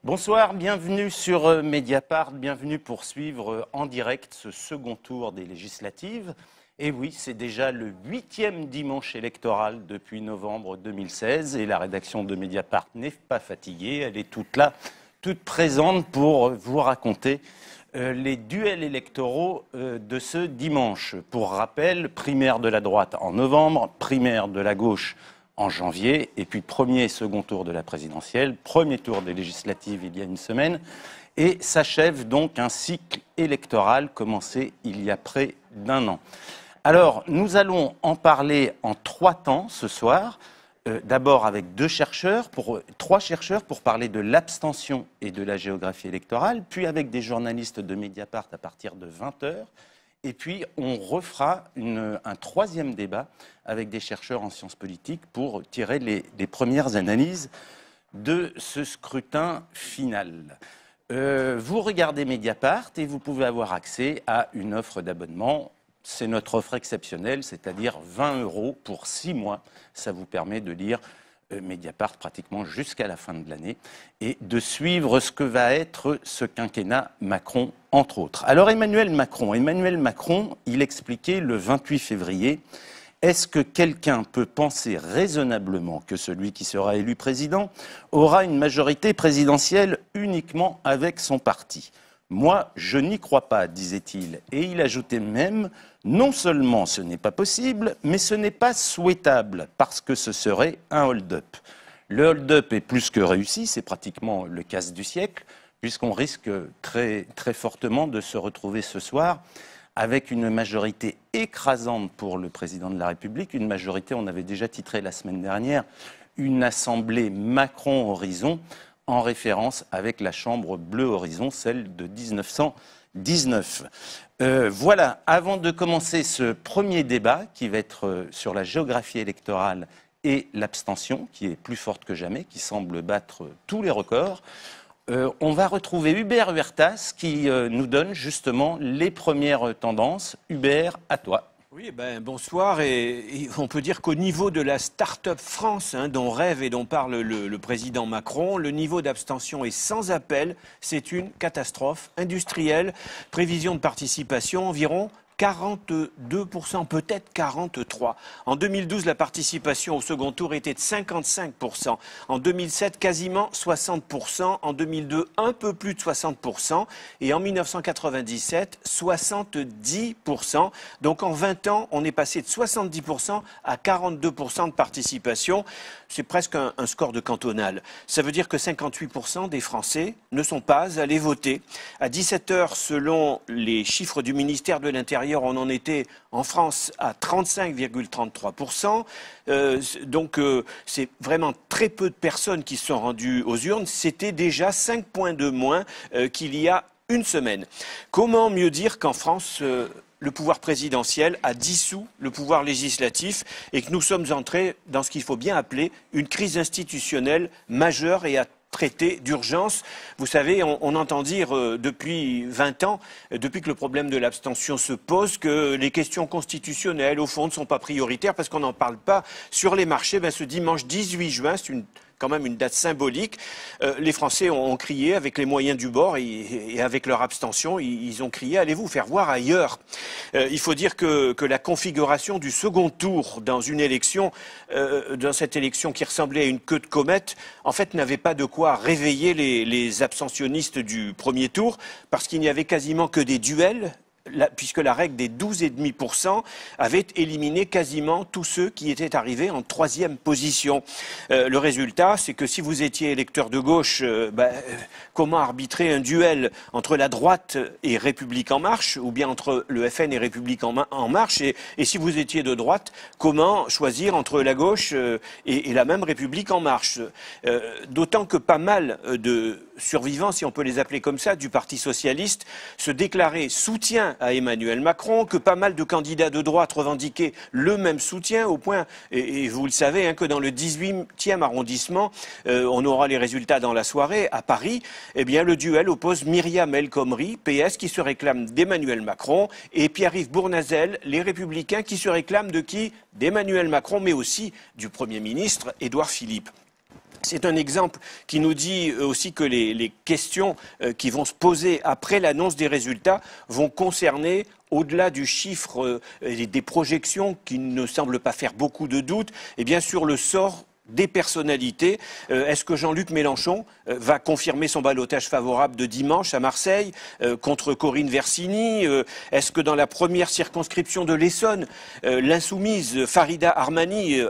Bonsoir, bienvenue sur Mediapart, bienvenue pour suivre en direct ce second tour des législatives. Et oui, c'est déjà le 8e dimanche électoral depuis novembre 2016 et la rédaction de Mediapart n'est pas fatiguée, elle est toute là, toute présente pour vous raconter les duels électoraux de ce dimanche. Pour rappel, primaire de la droite en novembre, primaire de la gauche en janvier, et puis premier et second tour de la présidentielle, premier tour des législatives il y a une semaine, et s'achève donc un cycle électoral commencé il y a près d'un an. Alors, nous allons en parler en 3 temps ce soir, d'abord avec trois chercheurs pour parler de l'abstention et de la géographie électorale, puis avec des journalistes de Mediapart à partir de 20h, et puis, on refera un 3e débat avec des chercheurs en sciences politiques pour tirer les premières analyses de ce scrutin final. Vous regardez Mediapart et vous pouvez avoir accès à une offre d'abonnement. C'est notre offre exceptionnelle, c'est-à-dire 20 € pour 6 mois. Ça vous permet de lire Mediapart pratiquement jusqu'à la fin de l'année et de suivre ce que va être ce quinquennat Macron, entre autres. Alors Emmanuel Macron, il expliquait le 28 février, est-ce que quelqu'un peut penser raisonnablement que celui qui sera élu président aura une majorité présidentielle uniquement avec son parti ? Moi, je n'y crois pas, disait-il. Et il ajoutait même, non seulement ce n'est pas possible, mais ce n'est pas souhaitable, parce que ce serait un hold-up. Le hold-up est plus que réussi, c'est pratiquement le casse du siècle, puisqu'on risque très, très fortement de se retrouver ce soir avec une majorité écrasante pour le président de la République, une majorité, on avait déjà titré la semaine dernière, une assemblée Macron-Horizon, en référence avec la Chambre Bleu Horizon, celle de 1919. Voilà, avant de commencer ce premier débat qui va être sur la géographie électorale et l'abstention, qui est plus forte que jamais, qui semble battre tous les records, on va retrouver Hubert Huertas qui nous donne justement les premières tendances. Hubert, à toi. Oui, bonsoir. Et on peut dire qu'au niveau de la start-up France, dont rêve et dont parle le président Macron, le niveau d'abstention est sans appel. C'est une catastrophe industrielle. Prévision de participation environ 42%, peut-être 43%. En 2012, la participation au second tour était de 55%. En 2007, quasiment 60%. En 2002, un peu plus de 60%. Et en 1997, 70%. Donc en 20 ans, on est passé de 70% à 42% de participation. C'est presque un score de cantonal. Ça veut dire que 58% des Français ne sont pas allés voter. À 17h, selon les chiffres du ministère de l'Intérieur, on en était en France à 35,33%. Donc c'est vraiment très peu de personnes qui se sont rendues aux urnes. C'était déjà 5 points de moins qu'il y a une semaine. Comment mieux dire qu'en France, le pouvoir présidentiel a dissous le pouvoir législatif et que nous sommes entrés dans ce qu'il faut bien appeler une crise institutionnelle majeure et à traité d'urgence. Vous savez, on entend dire depuis 20 ans, depuis que le problème de l'abstention se pose, que les questions constitutionnelles, au fond, ne sont pas prioritaires parce qu'on n'en parle pas sur les marchés. Ce dimanche 18 juin, c'est quand même une date symbolique. Les Français ont crié avec les moyens du bord et avec leur abstention, ils ont crié « allez vous faire voir ailleurs ». Il faut dire que la configuration du second tour dans une élection, dans cette élection qui ressemblait à une queue de comète, en fait n'avait pas de quoi réveiller les abstentionnistes du premier tour, parce qu'il n'y avait quasiment que des duels, puisque la règle des 12,5% avait éliminé quasiment tous ceux qui étaient arrivés en 3e position. Le résultat, c'est que si vous étiez électeur de gauche, comment arbitrer un duel entre la droite et République en marche, ou bien entre le FN et République en marche, et si vous étiez de droite, comment choisir entre la gauche et la même République en marche. D'autant que pas mal de survivants, si on peut les appeler comme ça, du Parti socialiste, se déclaraient soutien à Emmanuel Macron, que pas mal de candidats de droite revendiquaient le même soutien, au point, et vous le savez, que dans le 18e arrondissement, on aura les résultats dans la soirée, à Paris, eh bien le duel oppose Myriam El Khomri, PS, qui se réclame d'Emmanuel Macron, et Pierre-Yves Bournazel, les Républicains, qui se réclament de qui? D'Emmanuel Macron, mais aussi du Premier ministre Édouard Philippe. C'est un exemple qui nous dit aussi que les questions qui vont se poser après l'annonce des résultats vont concerner, au-delà du chiffre et des projections qui ne semblent pas faire beaucoup de doutes, et bien sûr le sort des personnalités. Est-ce que Jean-Luc Mélenchon va confirmer son ballotage favorable de dimanche à Marseille contre Corinne Versini? Est-ce que dans la première circonscription de l'Essonne, l'insoumise Farida Amrani,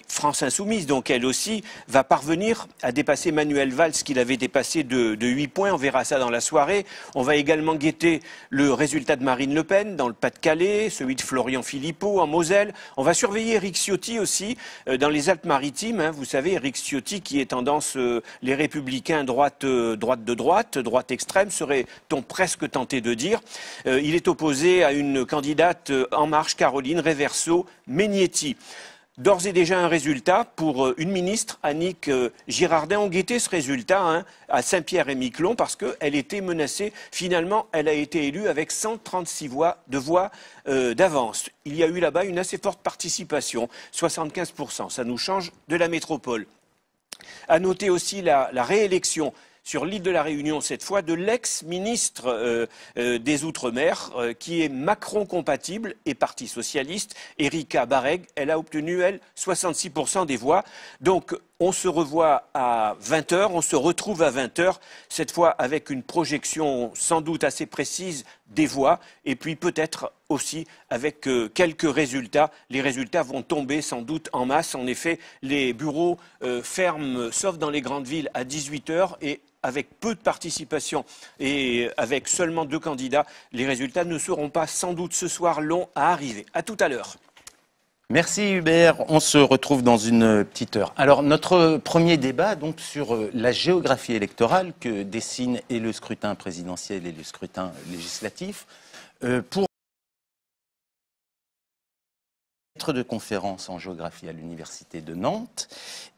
France Insoumise, donc elle aussi, va parvenir à dépasser Manuel Valls, qu'il avait dépassé de 8 points. On verra ça dans la soirée. On va également guetter le résultat de Marine Le Pen dans le Pas-de-Calais, celui de Florian Philippot en Moselle. On va surveiller Éric Ciotti aussi dans les Alpes-Maritimes. Vous savez, Éric Ciotti qui est tendance les Républicains droite extrême, serait-on presque tenté de dire. Il est opposé à une candidate En Marche, Caroline Reverso-Megnetti. D'ores et déjà un résultat pour une ministre, Annick Girardin. On guettait ce résultat à Saint-Pierre-et-Miquelon parce qu'elle était menacée. Finalement, elle a été élue avec 136 voix d'avance. Il y a eu là-bas une assez forte participation, 75%. Ça nous change de la métropole. À noter aussi la réélection sur l'île de la Réunion, cette fois, de l'ex-ministre des Outre-mer, qui est Macron-compatible et Parti socialiste, Erika Bareg. Elle a obtenu, elle, 66% des voix. Donc, on se revoit à 20h, on se retrouve à 20h, cette fois avec une projection sans doute assez précise des voix, et puis peut-être aussi avec quelques résultats. Les résultats vont tomber sans doute en masse. En effet, les bureaux ferment, sauf dans les grandes villes, à 18h, et avec peu de participation et avec seulement 2 candidats, les résultats ne seront pas sans doute ce soir longs à arriver. À tout à l'heure. Merci Hubert, on se retrouve dans une petite heure. Alors notre premier débat donc sur la géographie électorale que dessine et le scrutin présidentiel et le scrutin législatif. Pour maître de conférence en géographie à l'université de Nantes.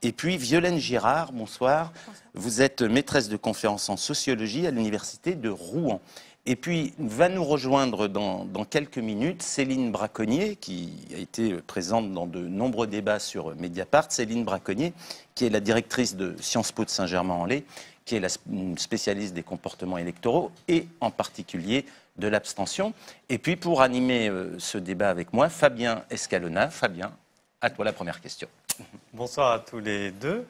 Et puis Violaine Girard, bonsoir. Vous êtes maîtresse de conférence en sociologie à l'université de Rouen. Et puis va nous rejoindre dans quelques minutes Céline Braconnier, qui a été présente dans de nombreux débats sur Mediapart. Céline Braconnier, qui est la directrice de Sciences Po de Saint-Germain-en-Laye, qui est une spécialiste des comportements électoraux et en particulier de l'abstention. Et puis pour animer ce débat avec moi, Fabien Escalona. Fabien, à toi la première question. Bonsoir à tous les deux.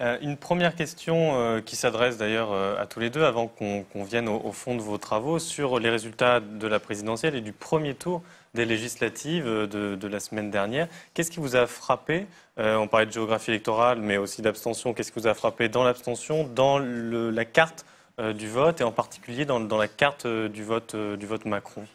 Une première question qui s'adresse d'ailleurs à tous les deux avant qu'on vienne au fond de vos travaux sur les résultats de la présidentielle et du premier tour des législatives de la semaine dernière. Qu'est-ce qui vous a frappé? On parlait de géographie électorale mais aussi d'abstention. Qu'est-ce qui vous a frappé dans l'abstention, dans la carte du vote et en particulier dans la carte du vote Macron?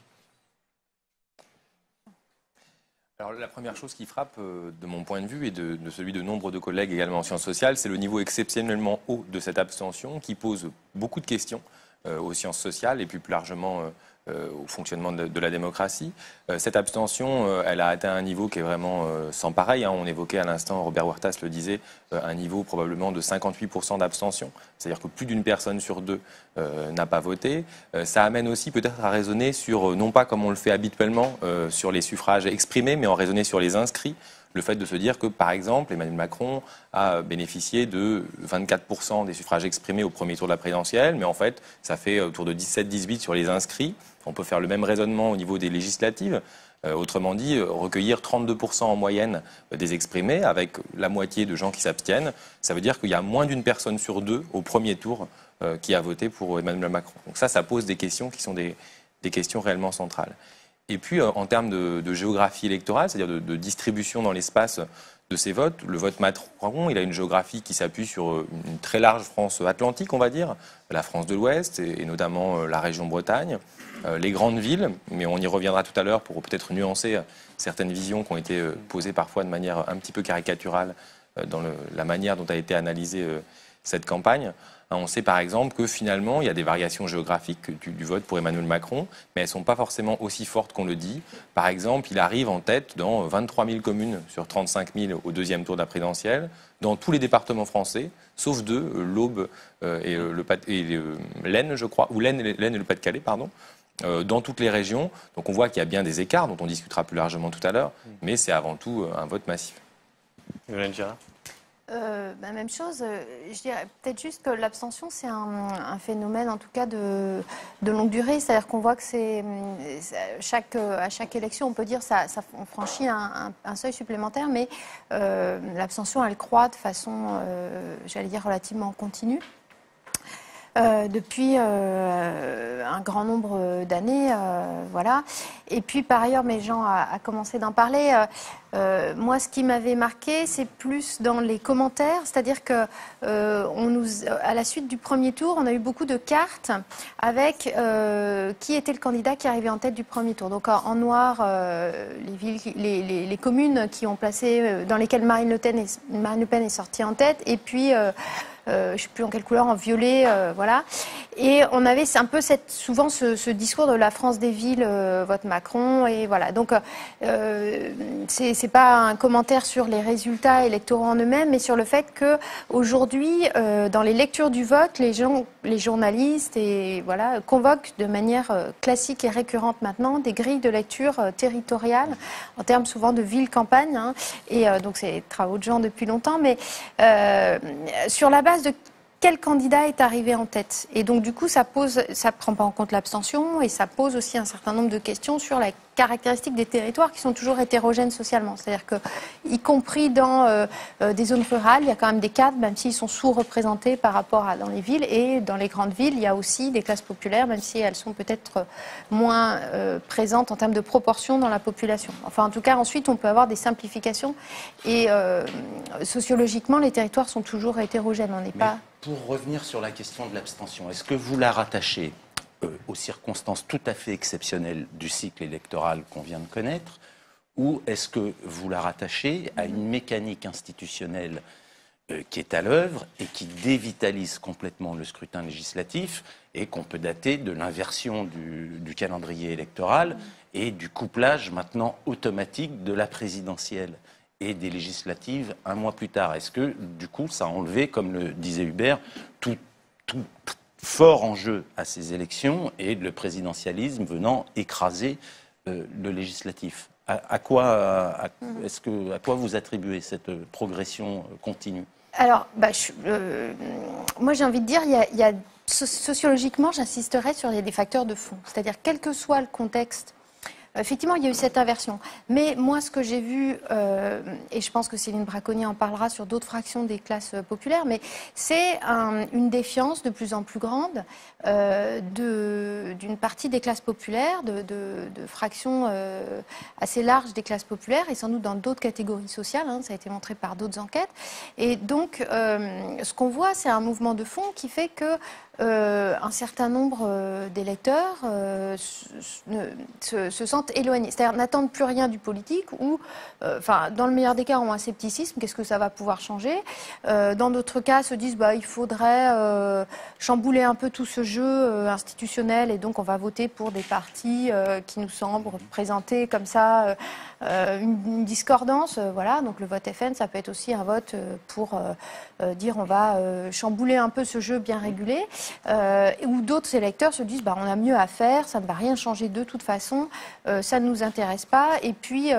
Alors, la première chose qui frappe, de mon point de vue et de celui de nombre de collègues également en sciences sociales, c'est le niveau exceptionnellement haut de cette abstention qui pose beaucoup de questions aux sciences sociales et puis plus largement au fonctionnement de la démocratie. Cette abstention, elle a atteint un niveau qui est vraiment sans pareil. On évoquait à l'instant, Robert Huertas le disait, un niveau probablement de 58% d'abstention. C'est-à-dire que plus d'une personne sur 2 n'a pas voté. Ça amène aussi peut-être à raisonner sur, non pas comme on le fait habituellement, sur les suffrages exprimés, mais en raisonner sur les inscrits. Le fait de se dire que, par exemple, Emmanuel Macron a bénéficié de 24% des suffrages exprimés au premier tour de la présidentielle, mais en fait, ça fait autour de 17-18 sur les inscrits. On peut faire le même raisonnement au niveau des législatives. Autrement dit, recueillir 32% en moyenne des exprimés, avec la moitié de gens qui s'abstiennent, ça veut dire qu'il y a moins d'une personne sur 2 au premier tour qui a voté pour Emmanuel Macron. Donc ça pose des questions qui sont des questions réellement centrales. Et puis, en termes de géographie électorale, c'est-à-dire de distribution dans l'espace de ces votes, le vote Macron, il a une géographie qui s'appuie sur une très large France atlantique, on va dire, la France de l'Ouest et notamment la région Bretagne, les grandes villes, mais on y reviendra tout à l'heure pour peut-être nuancer certaines visions qui ont été posées parfois de manière un petit peu caricaturale dans la manière dont a été analysée cette campagne. On sait par exemple que finalement, il y a des variations géographiques du vote pour Emmanuel Macron, mais elles ne sont pas forcément aussi fortes qu'on le dit. Par exemple, il arrive en tête dans 23 000 communes sur 35 000 au deuxième tour de la présidentielle, dans tous les départements français, sauf 2, l'Aube et l'Aisne, je crois, ou l'Aisne et le Pas-de-Calais, pardon. Dans toutes les régions. Donc on voit qu'il y a bien des écarts, dont on discutera plus largement tout à l'heure, mais c'est avant tout un vote massif. Violaine Girard. Même chose. Je dirais peut-être juste que l'abstention, c'est un phénomène, en tout cas, de longue durée. C'est-à-dire qu'on voit que à chaque élection, on peut dire on franchit un seuil supplémentaire, mais l'abstention, elle croît de façon, j'allais dire, relativement continue. Depuis un grand nombre d'années, voilà. Et puis par ailleurs, mais Jean a commencé d'en parler. Moi, ce qui m'avait marqué, c'est plus dans les commentaires, c'est-à-dire que à la suite du premier tour, on a eu beaucoup de cartes avec qui était le candidat qui arrivait en tête du premier tour. Donc en noir, les communes qui ont placé, dans lesquelles Marine Le Pen est sortie en tête, et puis je ne sais plus en quelle couleur, en violet, voilà. Et on avait un peu souvent ce discours de la France des villes, vote Macron, et voilà. Donc c'est pas un commentaire sur les résultats électoraux en eux-mêmes, mais sur le fait que aujourd'hui, dans les lectures du vote, les journalistes et voilà convoquent de manière classique et récurrente maintenant des grilles de lecture territoriales en termes souvent de ville-campagne, hein. Et donc c'est travaux de gens depuis longtemps, mais sur la base de quel candidat est arrivé en tête. Et donc du coup, ça prend pas en compte l'abstention, et ça pose aussi un certain nombre de questions sur la caractéristique des territoires qui sont toujours hétérogènes socialement. C'est-à-dire que, y compris dans des zones rurales, il y a quand même des cadres, même s'ils sont sous-représentés par rapport à dans les villes, et dans les grandes villes, il y a aussi des classes populaires, même si elles sont peut-être moins présentes en termes de proportion dans la population. Enfin, en tout cas, ensuite, on peut avoir des simplifications, et sociologiquement, les territoires sont toujours hétérogènes. On n'est pas... Pour revenir sur la question de l'abstention, est-ce que vous la rattachez aux circonstances tout à fait exceptionnelles du cycle électoral qu'on vient de connaître, ou est-ce que vous la rattachez à une mécanique institutionnelle qui est à l'œuvre et qui dévitalise complètement le scrutin législatif et qu'on peut dater de l'inversion du calendrier électoral et du couplage maintenant automatique de la présidentielle et des législatives un mois plus tard? Est-ce que, du coup, ça a enlevé, comme le disait Hubert, tout fort enjeu à ces élections et le présidentialisme venant écraser le législatif? À quoi vous attribuez cette progression continue? Alors, moi j'ai envie de dire, sociologiquement, j'insisterais sur des facteurs de fond. C'est-à-dire, quel que soit le contexte, effectivement, il y a eu cette inversion. Mais moi, ce que j'ai vu, et je pense que Céline Braconnier en parlera sur d'autres fractions des classes populaires, mais c'est une défiance de plus en plus grande d'une partie des classes populaires, de fractions assez larges des classes populaires, et sans doute dans d'autres catégories sociales, hein, ça a été montré par d'autres enquêtes. Et donc, ce qu'on voit, c'est un mouvement de fond qui fait que un certain nombre d'électeurs se sentent éloignés, c'est-à-dire n'attendent plus rien du politique, ou, dans le meilleur des cas, ont un scepticisme, qu'est-ce que ça va pouvoir changer. Dans d'autres cas, se disent il faudrait chambouler un peu tout ce jeu institutionnel, et donc on va voter pour des partis qui nous semblent présenter comme ça une discordance. Voilà, donc le vote FN, ça peut être aussi un vote pour dire on va chambouler un peu ce jeu bien régulé. Où d'autres électeurs se disent on a mieux à faire, ça ne va rien changer de toute façon, ça ne nous intéresse pas, et puis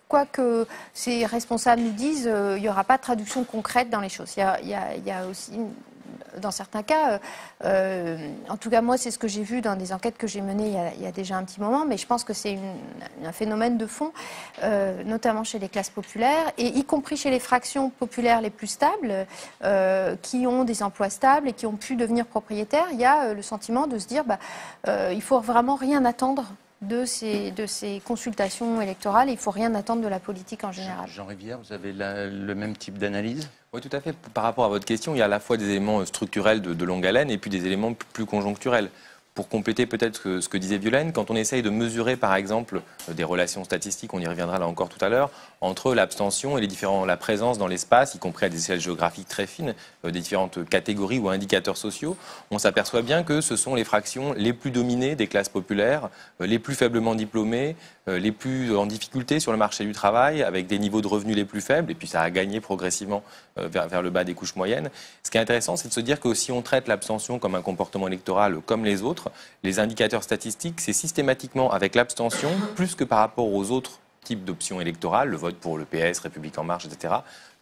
quoi que ces responsables nous disent, il n'y aura pas de traduction concrète dans les choses. Il y a aussi, dans certains cas, en tout cas moi c'est ce que j'ai vu dans des enquêtes que j'ai menées il y a déjà un petit moment, mais je pense que c'est un phénomène de fond, notamment chez les classes populaires, et y compris chez les fractions populaires les plus stables, qui ont des emplois stables et qui ont pu devenir propriétaires. Il y a le sentiment de se dire il faut vraiment rien attendre de ces consultations électorales, il ne faut rien attendre de la politique en général. Jean Rivière, vous avez le même type d'analyse ? Oui, tout à fait. Par rapport à votre question, il y a à la fois des éléments structurels de longue haleine et puis des éléments plus conjoncturels. Pour compléter peut-être ce que disait Violaine, quand on essaye de mesurer par exemple des relations statistiques, on y reviendra là encore tout à l'heure, entre l'abstention et la présence dans l'espace, y compris à des échelles géographiques très fines, des différentes catégories ou indicateurs sociaux, on s'aperçoit bien que ce sont les fractions les plus dominées des classes populaires, les plus faiblement diplômées, les plus en difficulté sur le marché du travail, avec des niveaux de revenus les plus faibles, et puis ça a gagné progressivement vers le bas des couches moyennes. Ce qui est intéressant, c'est de se dire que si on traite l'abstention comme un comportement électoral comme les autres, les indicateurs statistiques, c'est systématiquement avec l'abstention, plus que par rapport aux autres types d'options électorales, le vote pour le PS, République En Marche, etc.,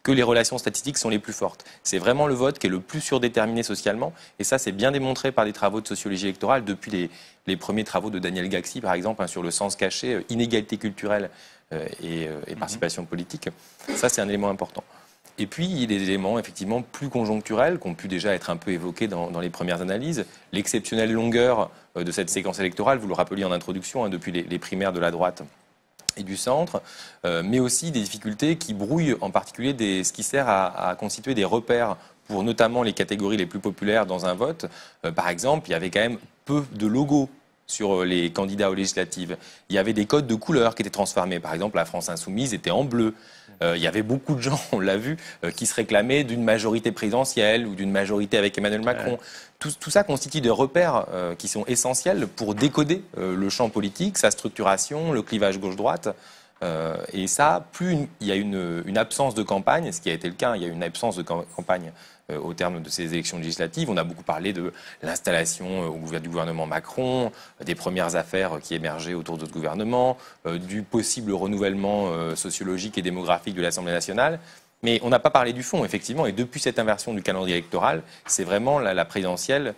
que les relations statistiques sont les plus fortes. C'est vraiment le vote qui est le plus surdéterminé socialement. Et ça, c'est bien démontré par des travaux de sociologie électorale depuis les premiers travaux de Daniel Gaxi, par exemple, sur le sens caché, inégalité culturelle et participation politique. Ça, c'est un élément important. Et puis, il y a des éléments effectivement plus conjoncturels qui ont pu déjà être un peu évoqués dans les premières analyses. L'exceptionnelle longueur de cette séquence électorale, vous le rappeliez en introduction, depuis les primaires de la droite et du centre, mais aussi des difficultés qui brouillent en particulier ce qui sert à constituer des repères pour notamment les catégories les plus populaires dans un vote. Par exemple, il y avait quand même peu de logos sur les candidats aux législatives. Il y avait des codes de couleurs qui étaient transformés. Par exemple, la France Insoumise était en bleu. Il y avait beaucoup de gens, on l'a vu, qui se réclamaient d'une majorité présidentielle ou d'une majorité avec Emmanuel Macron. Ouais. Tout ça constitue des repères qui sont essentiels pour décoder le champ politique, sa structuration, le clivage gauche-droite. Et ça, plus il y a une absence de campagne, ce qui a été le cas, il y a une absence de campagne au terme de ces élections législatives. On a beaucoup parlé de l'installation du gouvernement Macron, des premières affaires qui émergeaient autour de ce gouvernement, du possible renouvellement sociologique et démographique de l'Assemblée nationale. Mais on n'a pas parlé du fond, effectivement, et depuis cette inversion du calendrier électoral, c'est vraiment la présidentielle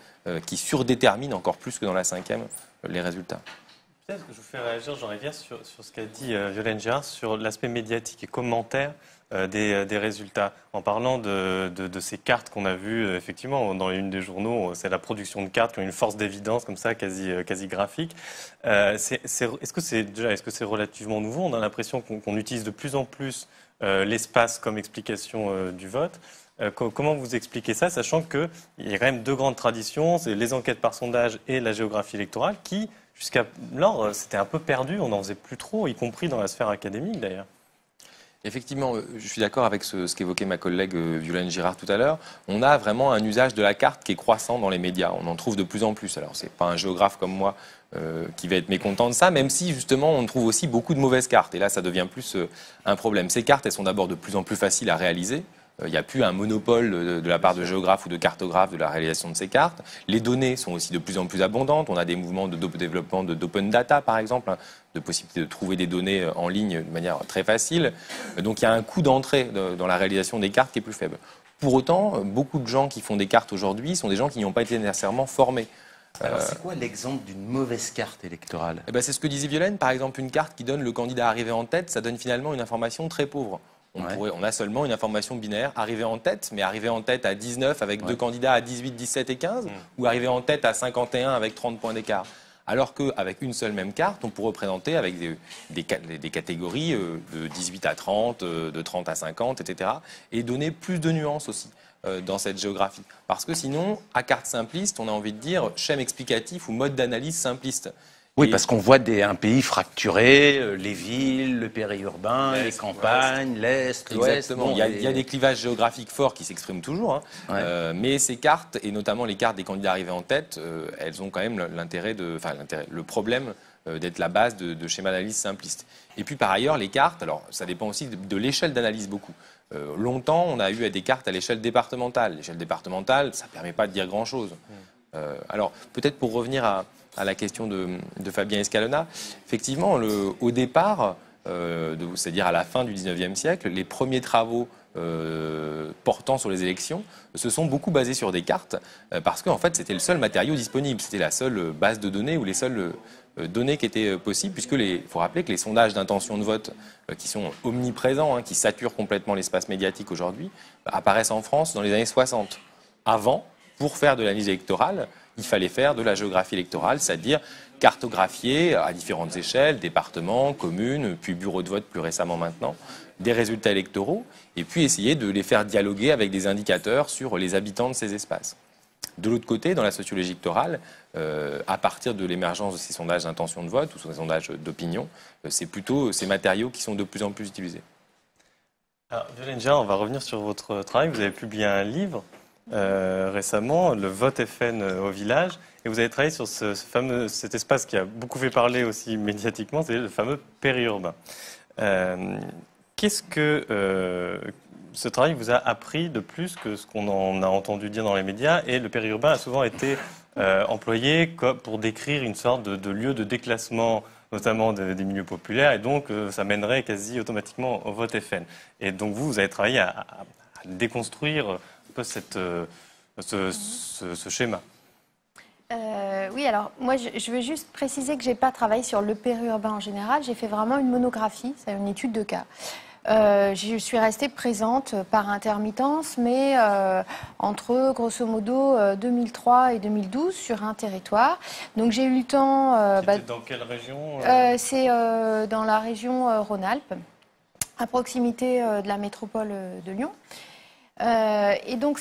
qui surdétermine encore plus que dans la cinquième les résultats. Peut-être que je vous fais réagir, Jean-Rivière, sur ce qu'a dit Violaine Gérard sur l'aspect médiatique et commentaire des résultats. En parlant de ces cartes qu'on a vues, effectivement, dans les unes des journaux, c'est la production de cartes qui ont une force d'évidence comme ça, quasi graphique. Est-ce que c'est relativement nouveau? On a l'impression qu'on utilise de plus en plus l'espace comme explication du vote. Comment vous expliquez ça, sachant qu'il y a quand même deux grandes traditions, c'est les enquêtes par sondage et la géographie électorale, qui, jusqu'alors, c'était un peu perdu, on n'en faisait plus trop, y compris dans la sphère académique d'ailleurs. Effectivement, je suis d'accord avec ce qu'évoquait ma collègue Violaine Girard tout à l'heure. On a vraiment un usage de la carte qui est croissant dans les médias. On en trouve de plus en plus. Alors, c'est pas un géographe comme moi qui va être mécontent de ça, même si justement on trouve aussi beaucoup de mauvaises cartes. Et là, ça devient plus un problème. Ces cartes, elles sont d'abord de plus en plus faciles à réaliser. Il n'y a plus un monopole de la part de géographes ou de cartographes de la réalisation de ces cartes. Les données sont aussi de plus en plus abondantes. On a des mouvements de développement d'open data, par exemple, de possibilité de trouver des données en ligne de manière très facile. Donc il y a un coût d'entrée dans la réalisation des cartes qui est plus faible. Pour autant, beaucoup de gens qui font des cartes aujourd'hui sont des gens qui n'y ont pas été nécessairement formés. Alors c'est quoi l'exemple d'une mauvaise carte électorale? C'est ce que disait Violaine. Par exemple, une carte qui donne le candidat arrivé en tête, ça donne finalement une information très pauvre. On a seulement une information binaire, arrivé en tête, mais arrivé en tête à 19 avec deux candidats à 18, 17 et 15, ou arrivé en tête à 51 avec 30 points d'écart. Alors qu'avec une seule même carte, on peut représenter avec des catégories de 18 à 30, de 30 à 50, etc. et donner plus de nuances aussi dans cette géographie. Parce que sinon, à carte simpliste, on a envie de dire schème explicatif ou mode d'analyse simpliste. Oui, parce qu'on voit un pays fracturé, les villes, le périurbain, les campagnes, l'Est, l'Ouest. Exactement. Bon, il y a des clivages géographiques forts qui s'expriment toujours, mais ces cartes, et notamment les cartes des candidats arrivés en tête, elles ont quand même le problème d'être la base de schémas d'analyse simplistes. Et puis par ailleurs, les cartes, alors ça dépend aussi de l'échelle d'analyse beaucoup. Longtemps, on a eu des cartes à l'échelle départementale. L'échelle départementale, ça ne permet pas de dire grand-chose. Alors peut-être pour revenir à la question de Fabien Escalona. Effectivement, au départ, c'est-à-dire à la fin du XIXe siècle, les premiers travaux portant sur les élections se sont beaucoup basés sur des cartes parce qu'en fait, c'était le seul matériau disponible. C'était la seule base de données ou les seules données qui étaient possibles, puisque il faut rappeler que les sondages d'intention de vote qui sont omniprésents, qui saturent complètement l'espace médiatique aujourd'hui, apparaissent en France dans les années 60. Avant, pour faire de l'analyse électorale, il fallait faire de la géographie électorale, c'est-à-dire cartographier à différentes échelles, départements, communes, puis bureaux de vote plus récemment maintenant, des résultats électoraux, et puis essayer de les faire dialoguer avec des indicateurs sur les habitants de ces espaces. De l'autre côté, dans la sociologie électorale, à partir de l'émergence de ces sondages d'intention de vote ou ces sondages d'opinion, c'est plutôt ces matériaux qui sont de plus en plus utilisés. Alors, Violaine Gérard, on va revenir sur votre travail. Vous avez publié un livre récemment, le vote FN au village, et vous avez travaillé sur cet espace qui a beaucoup fait parler aussi médiatiquement, c'est le fameux périurbain. Qu'est-ce que ce travail vous a appris de plus que ce qu'on en a entendu dire dans les médias? Et le périurbain a souvent été employé pour décrire une sorte de lieu de déclassement notamment des milieux populaires, et donc ça mènerait quasi automatiquement au vote FN. Et donc vous avez travaillé à déconstruire un peu ce schéma. Oui, alors moi je veux juste préciser que je n'ai pas travaillé sur le périurbain en général, j'ai fait vraiment une monographie, c'est une étude de cas. Je suis restée présente par intermittence, mais entre grosso modo 2003 et 2012 sur un territoire. Donc j'ai eu le temps... dans quelle région C'est dans la région Rhône-Alpes, à proximité de la métropole de Lyon. Et donc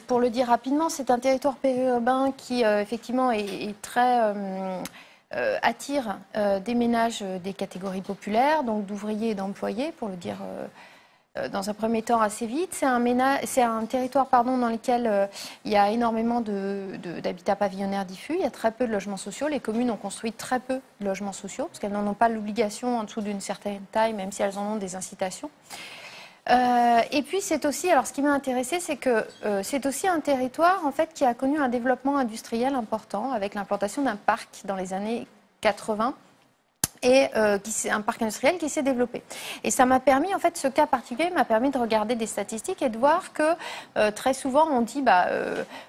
pour le dire rapidement, c'est un territoire périurbain qui effectivement est très... attire des ménages des catégories populaires, donc d'ouvriers et d'employés, pour le dire dans un premier temps assez vite. C'est un territoire dans lequel il y a énormément d'habitats pavillonnaires diffus, il y a très peu de logements sociaux. Les communes ont construit très peu de logements sociaux, parce qu'elles n'en ont pas l'obligation en dessous d'une certaine taille, même si elles en ont des incitations. Et puis c'est aussi, alors ce qui m'a intéressé, c'est que c'est aussi un territoire en fait qui a connu un développement industriel important avec l'implantation d'un parc dans les années 80 et un parc industriel qui s'est développé. Et ça m'a permis, en fait, ce cas particulier m'a permis de regarder des statistiques et de voir que très souvent on dit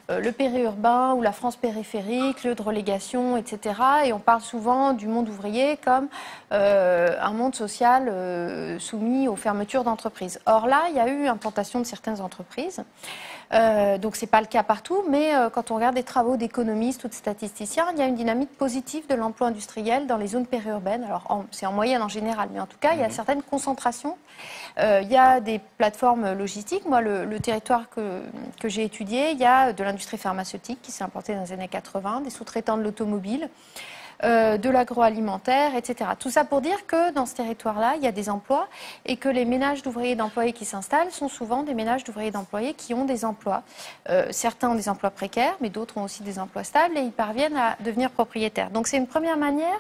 le périurbain ou la France périphérique, lieu de relégation, etc. Et on parle souvent du monde ouvrier comme un monde social soumis aux fermetures d'entreprises. Or là, il y a eu implantation de certaines entreprises. Donc ce n'est pas le cas partout, mais quand on regarde des travaux d'économistes ou de statisticiens, il y a une dynamique positive de l'emploi industriel dans les zones périurbaines. Alors c'est en moyenne en général, mais en tout cas, il y a certaines concentrations. Il y a des plateformes logistiques. Moi, le territoire que j'ai étudié, il y a de l'industrie pharmaceutique qui s'est implantée dans les années 80, des sous-traitants de l'automobile, de l'agroalimentaire, etc. Tout ça pour dire que dans ce territoire-là, il y a des emplois et que les ménages d'ouvriers et d'employés qui s'installent sont souvent des ménages d'ouvriers et d'employés qui ont des emplois. Certains ont des emplois précaires, mais d'autres ont aussi des emplois stables et ils parviennent à devenir propriétaires. Donc c'est une première manière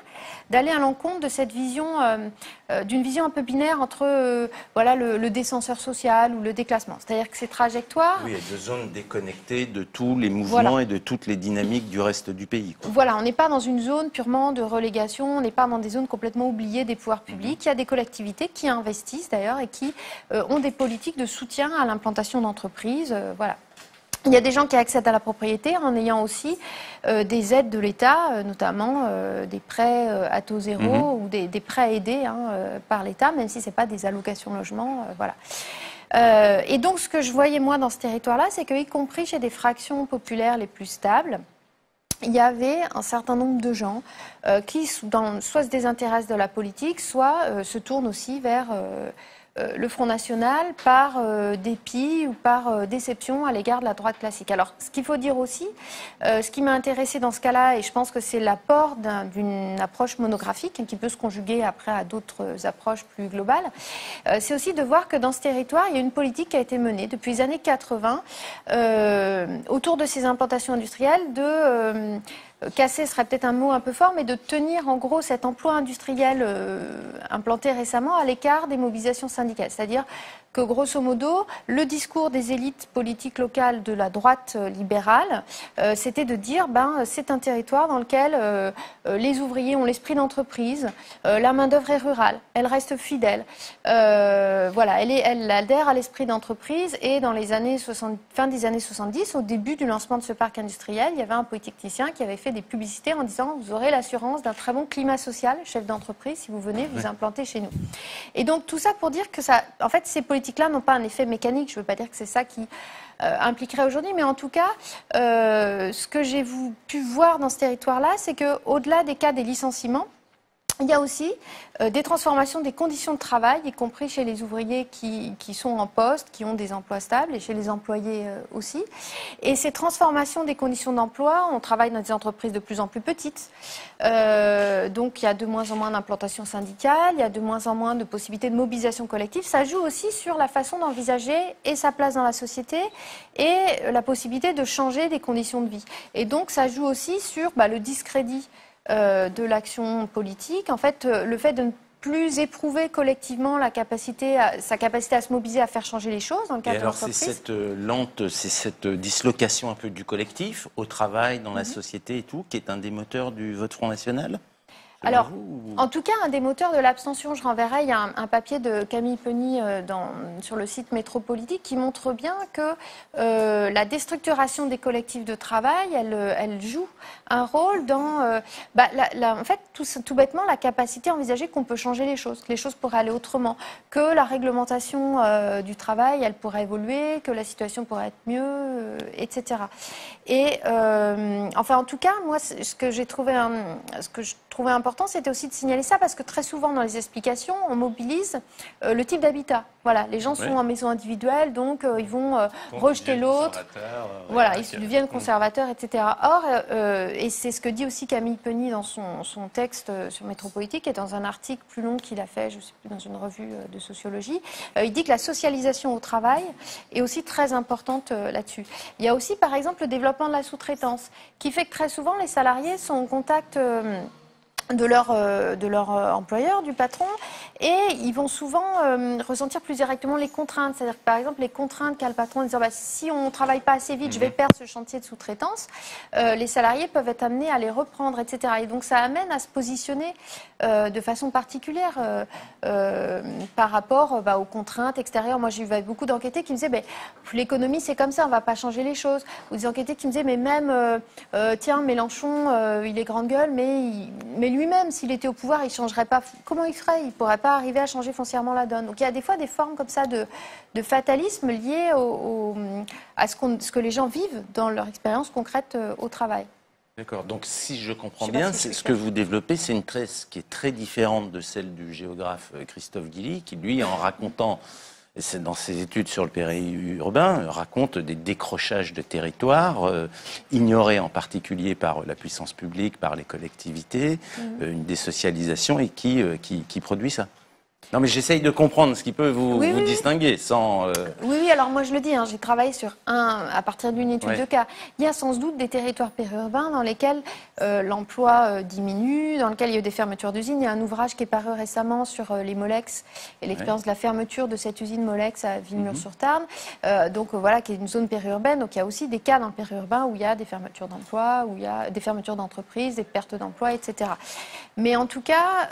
d'aller à l'encontre de cette vision, d'une vision un peu binaire entre le descenseur social ou le déclassement. C'est-à-dire que ces trajectoires... Oui, il y a 2 zones déconnectées de tous les mouvements et de toutes les dynamiques du reste du pays, quoi. Voilà, on n'est pas dans une zone purement de relégation, on n'est pas dans des zones complètement oubliées des pouvoirs publics. Il y a des collectivités qui investissent d'ailleurs et qui ont des politiques de soutien à l'implantation d'entreprises. Voilà. Il y a des gens qui accèdent à la propriété en ayant aussi des aides de l'État, notamment des prêts à taux zéro ou des prêts aidés par l'État, même si ce n'est pas des allocations logement. Voilà. Et donc ce que je voyais moi dans ce territoire-là, c'est qu'y compris chez des fractions populaires les plus stables, il y avait un certain nombre de gens qui soit se désintéressent de la politique, soit se tournent aussi vers le Front National par dépit ou par déception à l'égard de la droite classique. Alors, ce qu'il faut dire aussi, ce qui m'a intéressé dans ce cas-là, et je pense que c'est l'apport d'une approche monographique qui peut se conjuguer après à d'autres approches plus globales, c'est aussi de voir que dans ce territoire, il y a une politique qui a été menée depuis les années 80 autour de ces implantations industrielles de... casser serait peut-être un mot un peu fort, mais de tenir en gros cet emploi industriel implanté récemment à l'écart des mobilisations syndicales. C'est-à-dire que grosso modo, le discours des élites politiques locales de la droite libérale, c'était de dire c'est un territoire dans lequel les ouvriers ont l'esprit d'entreprise, la main-d'œuvre est rurale, elle reste fidèle. Elle adhère à l'esprit d'entreprise et dans les années fin des années 70, au début du lancement de ce parc industriel, il y avait un polytechnicien qui avait fait des publicités en disant vous aurez l'assurance d'un très bon climat social, chef d'entreprise, si vous venez vous implanter chez nous. Et donc tout ça pour dire que en fait, ces politiques-là n'ont pas un effet mécanique. Je ne veux pas dire que c'est ça qui impliquerait aujourd'hui, mais en tout cas, ce que j'ai pu voir dans ce territoire-là, c'est qu'au-delà des cas des licenciements, il y a aussi des transformations des conditions de travail, y compris chez les ouvriers qui sont en poste, qui ont des emplois stables, et chez les employés aussi. Et ces transformations des conditions d'emploi, on travaille dans des entreprises de plus en plus petites. Donc il y a de moins en moins d'implantation syndicale, il y a de moins en moins de possibilités de mobilisation collective. Ça joue aussi sur la façon d'envisager et sa place dans la société et la possibilité de changer des conditions de vie. Et donc ça joue aussi sur le discrédit de l'action politique, en fait, le fait de ne plus éprouver collectivement sa capacité à se mobiliser, à faire changer les choses dans le cadre de l'entreprise. C'est cette dislocation un peu du collectif au travail, dans la société et tout, qui est un des moteurs du vote Front National ? Alors, en tout cas, un des moteurs de l'abstention, je renverrai, il y a un papier de Camille Penny sur le site Métropolitique qui montre bien que la déstructuration des collectifs de travail, elle joue un rôle dans, en fait, tout bêtement, la capacité à envisager qu'on peut changer les choses, que les choses pourraient aller autrement, que la réglementation du travail, elle pourrait évoluer, que la situation pourrait être mieux, etc. Et enfin, en tout cas, moi, ce que je trouvais important, c'était aussi de signaler ça parce que très souvent dans les explications, on mobilise le type d'habitat. Voilà, les gens sont en maison individuelle, donc ils vont rejeter l'autre. Voilà, ils deviennent conservateurs, etc. Or, et c'est ce que dit aussi Camille Penny dans son texte sur Métropolitique et dans un article plus long qu'il a fait, je ne sais plus, dans une revue de sociologie, il dit que la socialisation au travail est aussi très importante là-dessus. Il y a aussi, par exemple, le développement de la sous-traitance, qui fait que très souvent, les salariés sont en contact de leur employeur, du patron, et ils vont souvent ressentir plus directement les contraintes. C'est-à-dire que, par exemple, les contraintes qu'a le patron en disant si on ne travaille pas assez vite, je vais perdre ce chantier de sous-traitance, les salariés peuvent être amenés à les reprendre, etc. Et donc ça amène à se positionner de façon particulière par rapport aux contraintes extérieures. Moi, j'ai eu beaucoup d'enquêtés qui me disaient l'économie, c'est comme ça, on ne va pas changer les choses. Ou des enquêtés qui me disaient mais même, tiens, Mélenchon, il est grande gueule, mais lui-même, s'il était au pouvoir, il ne changerait pas. Comment il ferait? Il ne pourrait pas arriver à changer foncièrement la donne. Donc il y a des fois des formes comme ça de fatalisme liées à ce que les gens vivent dans leur expérience concrète au travail. D'accord. Donc, si je comprends bien, ce que vous développez, c'est une thèse qui est très différente de celle du géographe Christophe Guilly, qui, lui, en racontant, dans ses études sur le périurbain, raconte des décrochages de territoires, ignorés en particulier par la puissance publique, par les collectivités, une désocialisation, et qui produit ça. Non, mais j'essaye de comprendre ce qui peut vous distinguer sans... Oui, alors moi je le dis, j'ai travaillé à partir d'une étude de cas. Il y a sans doute des territoires périurbains dans lesquels l'emploi diminue, dans lesquels il y a eu des fermetures d'usines. Il y a un ouvrage qui est paru récemment sur les Molex et l'expérience de la fermeture de cette usine Molex à Villemur-sur-Tarn, qui est une zone périurbaine. Donc il y a aussi des cas dans le périurbain où il y a des fermetures d'emplois, où il y a des fermetures d'entreprises, des pertes d'emplois, etc. Mais en tout cas,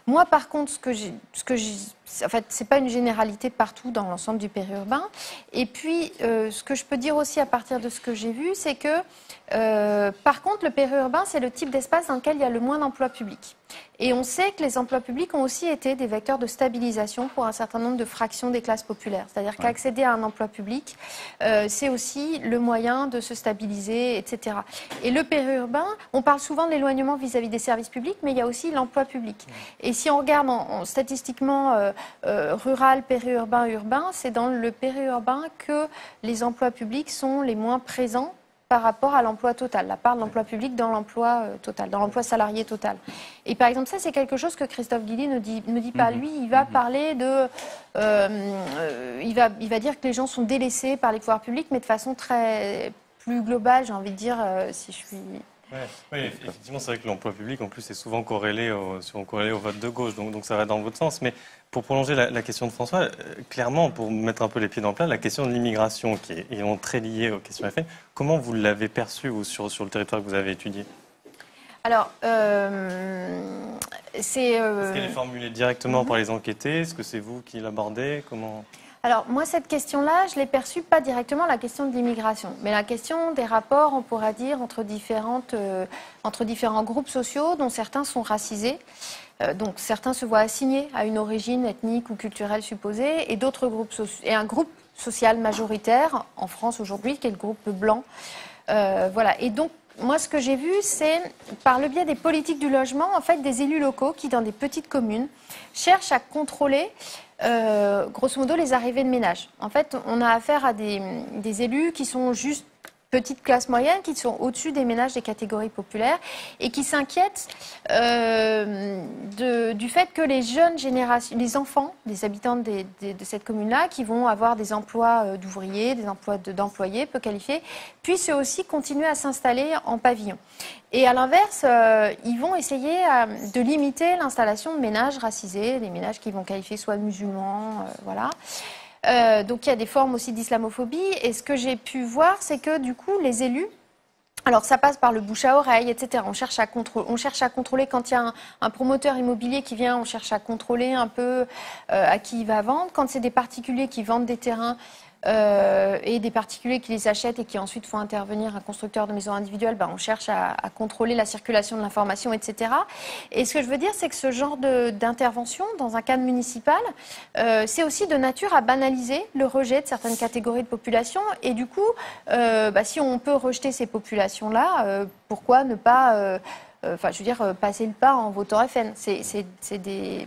moi par contre, en fait, c'est pas une généralité partout dans l'ensemble du périurbain. Et puis, ce que je peux dire aussi à partir de ce que j'ai vu, c'est que, par contre, le périurbain, c'est le type d'espace dans lequel il y a le moins d'emplois publics. Et on sait que les emplois publics ont aussi été des vecteurs de stabilisation pour un certain nombre de fractions des classes populaires. C'est-à-dire qu'accéder à un emploi public, c'est aussi le moyen de se stabiliser, etc. Et le périurbain, on parle souvent de l'éloignement vis-à-vis des services publics, mais il y a aussi l'emploi public. Et si on regarde statistiquement rural, périurbain, urbain, c'est dans le périurbain que les emplois publics sont les moins présents par rapport à l'emploi total, la part de l'emploi public dans l'emploi total, dans l'emploi salarié total. Et par exemple, ça, c'est quelque chose que Christophe Guilly ne dit pas. Lui, il va parler de... il va dire que les gens sont délaissés par les pouvoirs publics, mais de façon plus globale, j'ai envie de dire, si je suis... Oui, effectivement, c'est vrai que l'emploi public, en plus, est souvent corrélé au vote de gauche, donc ça va dans votre sens. Mais pour prolonger la question de François, clairement, pour mettre un peu les pieds dans le plat, la question de l'immigration, qui est évidemment très liée aux questions FN, comment vous l'avez perçue sur le territoire que vous avez étudié? Alors, Est-ce qu'elle est formulée directement par les enquêtés? Est-ce que c'est vous qui l'abordez? Comment... Alors, moi, cette question-là, je l'ai perçue pas directement, la question de l'immigration, mais la question des rapports, on pourra dire, entre différents groupes sociaux, dont certains sont racisés. Donc, certains se voient assignés à une origine ethnique ou culturelle supposée, et d'autres groupes et un groupe social majoritaire, en France aujourd'hui, qui est le groupe blanc. Voilà. Et donc, moi, ce que j'ai vu, c'est, par le biais des politiques du logement, en fait, des élus locaux qui, dans des petites communes, cherchent à contrôler grosso modo les arrivées de ménages. En fait, on a affaire à des élus qui sont juste petite classe moyenne, qui sont au-dessus des ménages des catégories populaires et qui s'inquiètent du fait que les jeunes générations, les enfants des habitants de cette commune-là, qui vont avoir des emplois d'ouvriers, des emplois d'employés peu qualifiés, puissent eux aussi continuer à s'installer en pavillon. Et à l'inverse, ils vont essayer de limiter l'installation de ménages racisés, des ménages qui vont qualifier soit de musulmans, voilà. Donc il y a des formes aussi d'islamophobie. Et ce que j'ai pu voir, c'est que du coup, les élus Alors ça passe par le bouche à oreille, etc. On cherche à contrôler quand il y a un promoteur immobilier qui vient, on cherche à contrôler un peu à qui il va vendre. Quand c'est des particuliers qui vendent des terrains et des particuliers qui les achètent et qui ensuite font intervenir un constructeur de maisons individuelles, on cherche à contrôler la circulation de l'information, etc. Et ce que je veux dire, c'est que ce genre d'intervention dans un cadre municipal, c'est aussi de nature à banaliser le rejet de certaines catégories de population. Et du coup, si on peut rejeter ces populations-là, pourquoi ne pas... passer le pas en votant FN.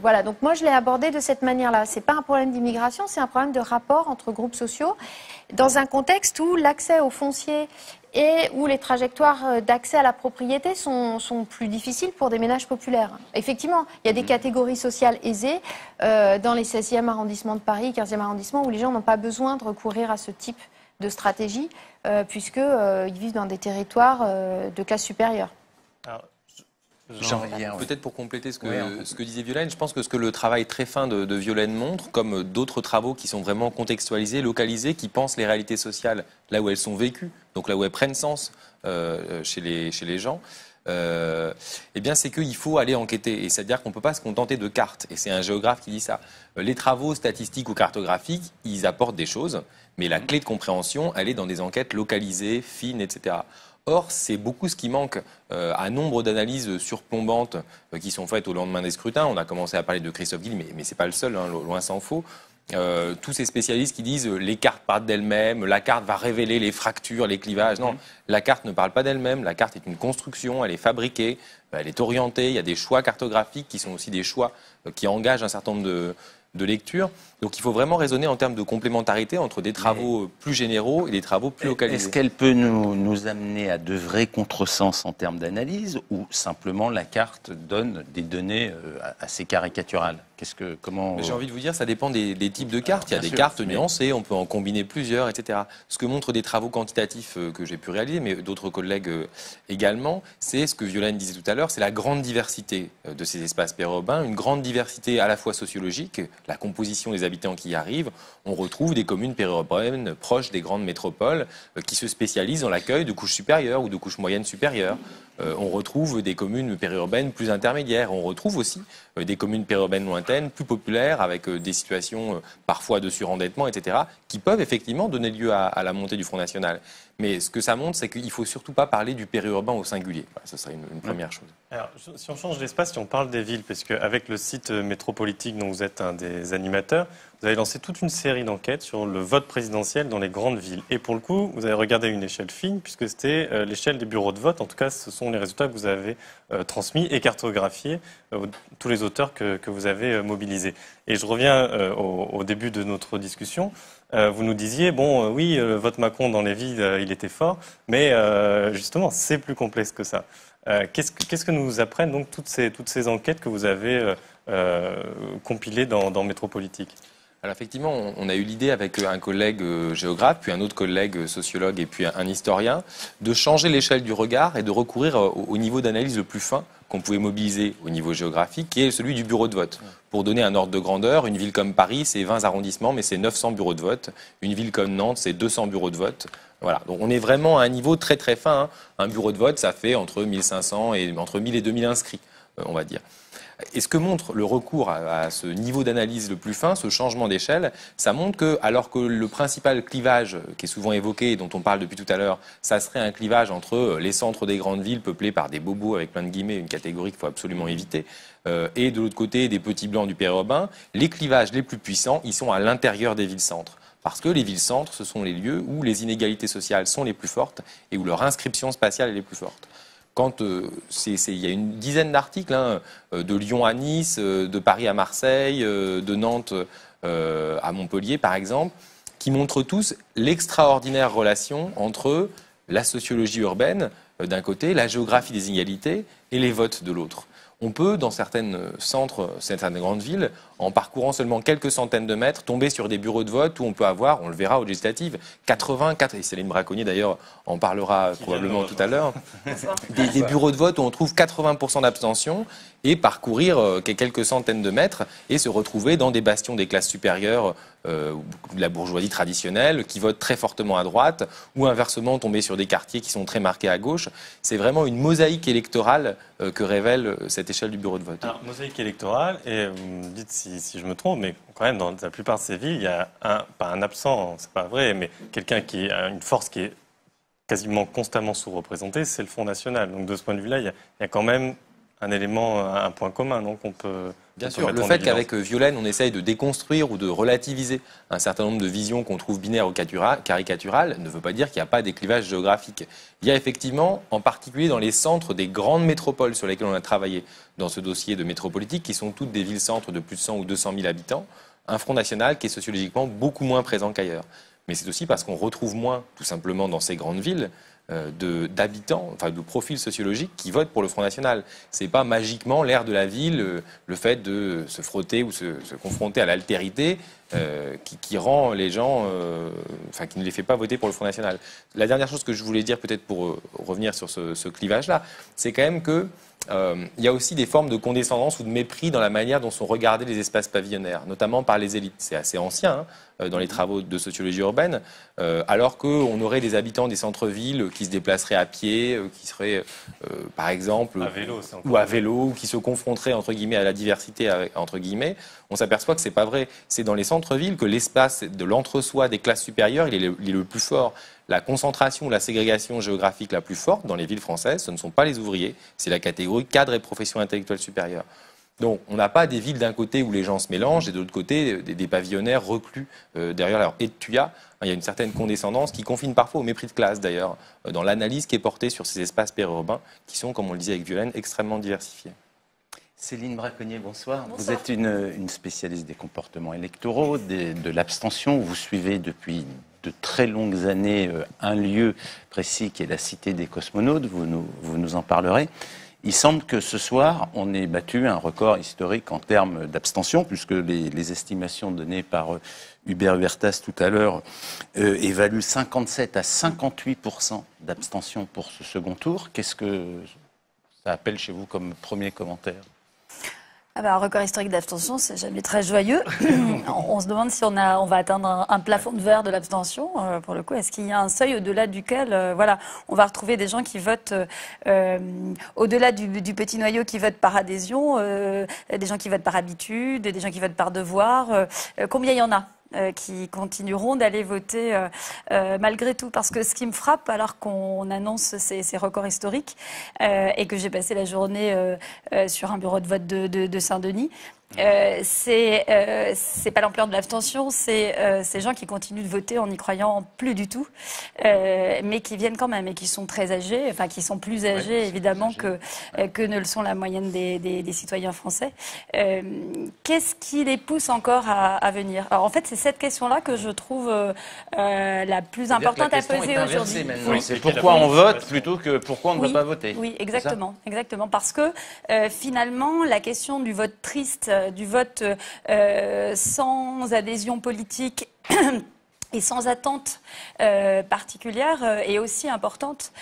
Voilà. Donc moi, je l'ai abordé de cette manière-là. C'est pas un problème d'immigration, c'est un problème de rapport entre groupes sociaux dans un contexte où l'accès au foncier et où les trajectoires d'accès à la propriété sont plus difficiles pour des ménages populaires. Effectivement, il y a des catégories sociales aisées dans les 16e arrondissements de Paris, 15e arrondissement, où les gens n'ont pas besoin de recourir à ce type de stratégie, puisqu'ils vivent dans des territoires de classe supérieure. Alors, peut-être pour compléter ce que disait Violaine, je pense que ce que le travail très fin de Violaine montre, comme d'autres travaux qui sont vraiment contextualisés, localisés, qui pensent les réalités sociales là où elles sont vécues, donc là où elles prennent sens chez les gens, c'est qu'il faut aller enquêter. Et c'est-à-dire qu'on ne peut pas se contenter de cartes. Et c'est un géographe qui dit ça. Les travaux statistiques ou cartographiques, ils apportent des choses, mais la clé de compréhension, elle est dans des enquêtes localisées, fines, etc. Or, c'est beaucoup ce qui manque à nombre d'analyses surplombantes qui sont faites au lendemain des scrutins. On a commencé à parler de Christophe Guil, mais ce n'est pas le seul, loin s'en faut. Tous ces spécialistes qui disent les cartes partent d'elles-mêmes, la carte va révéler les fractures, les clivages. Non, la carte ne parle pas d'elle-même, la carte est une construction, elle est fabriquée, elle est orientée, il y a des choix cartographiques qui sont aussi des choix qui engagent un certain nombre de lectures. Donc il faut vraiment raisonner en termes de complémentarité entre des travaux plus généraux et des travaux plus localisés. Est-ce qu'elle peut nous amener à de vrais contresens en termes d'analyse ou simplement la carte donne des données assez caricaturales? J'ai envie de vous dire, ça dépend des types de cartes. Il y a des cartes nuancées, on peut en combiner plusieurs, etc. Ce que montrent des travaux quantitatifs que j'ai pu réaliser, mais d'autres collègues également, c'est ce que Violaine disait tout à l'heure, c'est la grande diversité de ces espaces périurbains, une grande diversité à la fois sociologique, la composition des habitants qui y arrivent. On retrouve des communes périurbaines proches des grandes métropoles qui se spécialisent dans l'accueil de couches supérieures ou de couches moyennes supérieures. On retrouve des communes périurbaines plus intermédiaires. On retrouve aussi des communes périurbaines lointaines, plus populaires, avec des situations parfois de surendettement, etc., qui peuvent effectivement donner lieu à la montée du Front National. Mais ce que ça montre, c'est qu'il ne faut surtout pas parler du périurbain au singulier. Voilà, ce serait une première chose. Alors, si on change d'espace, si on parle des villes, parce qu'avec le site métropolitique dont vous êtes un des animateurs, vous avez lancé toute une série d'enquêtes sur le vote présidentiel dans les grandes villes. Et pour le coup, vous avez regardé une échelle fine, puisque c'était l'échelle des bureaux de vote. En tout cas, ce sont les résultats que vous avez transmis et cartographiés, tous les auteurs que vous avez mobilisés. Et je reviens au début de notre discussion. Vous nous disiez, oui, le vote Macron dans les villes, il était fort, mais justement, c'est plus complexe que ça. Qu'est-ce que nous apprennent donc toutes ces enquêtes que vous avez compilées dans Métropolitique ? Alors effectivement, on a eu l'idée avec un collègue géographe, puis un autre collègue sociologue et puis un historien, de changer l'échelle du regard et de recourir au niveau d'analyse le plus fin qu'on pouvait mobiliser au niveau géographique, qui est celui du bureau de vote. Pour donner un ordre de grandeur, une ville comme Paris, c'est 20 arrondissements, mais c'est 900 bureaux de vote. Une ville comme Nantes, c'est 200 bureaux de vote. Voilà, donc on est vraiment à un niveau très très fin. Un bureau de vote, ça fait entre 1500 et entre 1000 et 2000 inscrits, on va dire. Et ce que montre le recours à ce niveau d'analyse le plus fin, ce changement d'échelle, ça montre que, alors que le principal clivage qui est souvent évoqué et dont on parle depuis tout à l'heure, ça serait un clivage entre les centres des grandes villes peuplés par des bobos avec plein de guillemets, une catégorie qu'il faut absolument éviter, et de l'autre côté des petits blancs du périurbain, les clivages les plus puissants, ils sont à l'intérieur des villes-centres. Parce que les villes-centres, ce sont les lieux où les inégalités sociales sont les plus fortes et où leur inscription spatiale est les plus forte. Il y a une dizaine d'articles, de Lyon à Nice, de Paris à Marseille, de Nantes à Montpellier, par exemple, qui montrent tous l'extraordinaire relation entre la sociologie urbaine, d'un côté, la géographie des inégalités et les votes de l'autre. On peut, dans certains centres, certaines grandes villes, en parcourant seulement quelques centaines de mètres, tomber sur des bureaux de vote où on peut avoir, on le verra aux législatives, 84, et Céline Braconnier d'ailleurs en parlera probablement tout à l'heure, des bureaux de vote où on trouve 80% d'abstention et parcourir quelques centaines de mètres et se retrouver dans des bastions des classes supérieures de la bourgeoisie traditionnelle, qui votent très fortement à droite, ou inversement tomber sur des quartiers qui sont très marqués à gauche. C'est vraiment une mosaïque électorale que révèle cette échelle du bureau de vote. Alors, mosaïque électorale, et vous me dites si je me trompe, mais quand même, dans la plupart de ces villes, il y a pas un absent, c'est pas vrai, mais quelqu'un qui a une force qui est quasiment constamment sous-représenté, c'est le Front National. Donc de ce point de vue-là, il y a quand même un élément, un point commun, donc on peut... Bien sûr, le fait qu'avec Violaine, on essaye de déconstruire ou de relativiser un certain nombre de visions qu'on trouve binaires ou caricaturales ne veut pas dire qu'il n'y a pas des clivages géographiques. Il y a effectivement, en particulier dans les centres des grandes métropoles sur lesquelles on a travaillé dans ce dossier de métropolitique, qui sont toutes des villes-centres de plus de 100 ou 200 000 habitants, un Front National qui est sociologiquement beaucoup moins présent qu'ailleurs. Mais c'est aussi parce qu'on retrouve moins, tout simplement, dans ces grandes villes, d'habitants, enfin de profils sociologiques qui votent pour le Front National. C'est pas magiquement l'air de la ville, le fait de se frotter ou se confronter à l'altérité qui rend les gens, enfin qui ne les fait pas voter pour le Front National. La dernière chose que je voulais dire, peut-être pour revenir sur ce clivage-là, c'est quand même que il y a aussi des formes de condescendance ou de mépris dans la manière dont sont regardés les espaces pavillonnaires, notamment par les élites. C'est assez ancien dans les travaux de sociologie urbaine, alors qu'on aurait des habitants des centres-villes qui se déplaceraient à pied, qui seraient, par exemple, à vélo, ou qui se confronteraient entre guillemets à la diversité, entre guillemets. On s'aperçoit que c'est pas vrai. C'est dans les centres-villes que l'espace de l'entre-soi des classes supérieures, il est le plus fort. La concentration, la ségrégation géographique la plus forte dans les villes françaises, ce ne sont pas les ouvriers, c'est la catégorie cadres et professions intellectuelles supérieures. Donc on n'a pas des villes d'un côté où les gens se mélangent et de l'autre côté des pavillonnaires reclus derrière leur étuia. Il y a une certaine condescendance qui confine parfois au mépris de classe d'ailleurs, dans l'analyse qui est portée sur ces espaces périurbains qui sont, comme on le disait avec Violaine, extrêmement diversifiés. Céline Braconnier, bonsoir. Bonsoir. Vous êtes une spécialiste des comportements électoraux, de l'abstention. Vous suivez depuis de très longues années un lieu précis qui est la Cité des Cosmonautes. Vous nous en parlerez. Il semble que ce soir, on ait battu un record historique en termes d'abstention, puisque les estimations données par Hubert Huertas tout à l'heure évaluent 57 à 58% d'abstention pour ce second tour. Qu'est-ce que ça appelle chez vous comme premier commentaire ? Un record historique d'abstention, c'est jamais très joyeux. On se demande si on va atteindre un plafond de verre de l'abstention. Pour le coup, est-ce qu'il y a un seuil au-delà duquel, on va retrouver des gens qui votent au-delà du petit noyau qui votent par adhésion, des gens qui votent par habitude, des gens qui votent par devoir. Combien il y en a qui continueront d'aller voter malgré tout? Parce que ce qui me frappe, alors qu'on annonce ces records historiques, et que j'ai passé la journée sur un bureau de vote de Saint-Denis, c'est pas l'ampleur de l'abstention, c'est ces gens qui continuent de voter en n'y croyant plus du tout, mais qui viennent quand même et qui sont très âgés, enfin qui sont plus âgés évidemment que ne le sont la moyenne des citoyens français. Qu'est-ce qui les pousse encore à venir? Alors en fait, c'est cette question-là que je trouve la plus importante à poser aujourd'hui. Oui, c'est pourquoi on vote plutôt que pourquoi on ne va pas voter. Oui, exactement, parce que finalement, la question du vote triste, du vote sans adhésion politique et sans attente particulière est aussi importante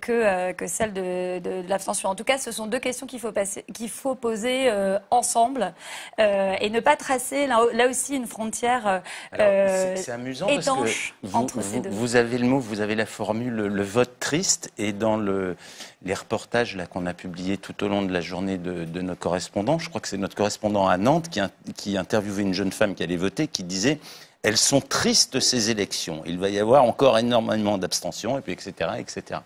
que celle de l'abstention. En tout cas, ce sont deux questions qu'il faut poser ensemble et ne pas tracer là aussi une frontière c'est amusant étanche parce que entre ces deux. Vous avez le mot, vous avez la formule, le vote triste, et dans les reportages là qu'on a publiés tout au long de la journée de nos correspondants, je crois que c'est notre correspondant à Nantes qui interviewait une jeune femme qui allait voter, qui disait: elles sont tristes ces élections. Il va y avoir encore énormément d'abstention, et puis etc., etc.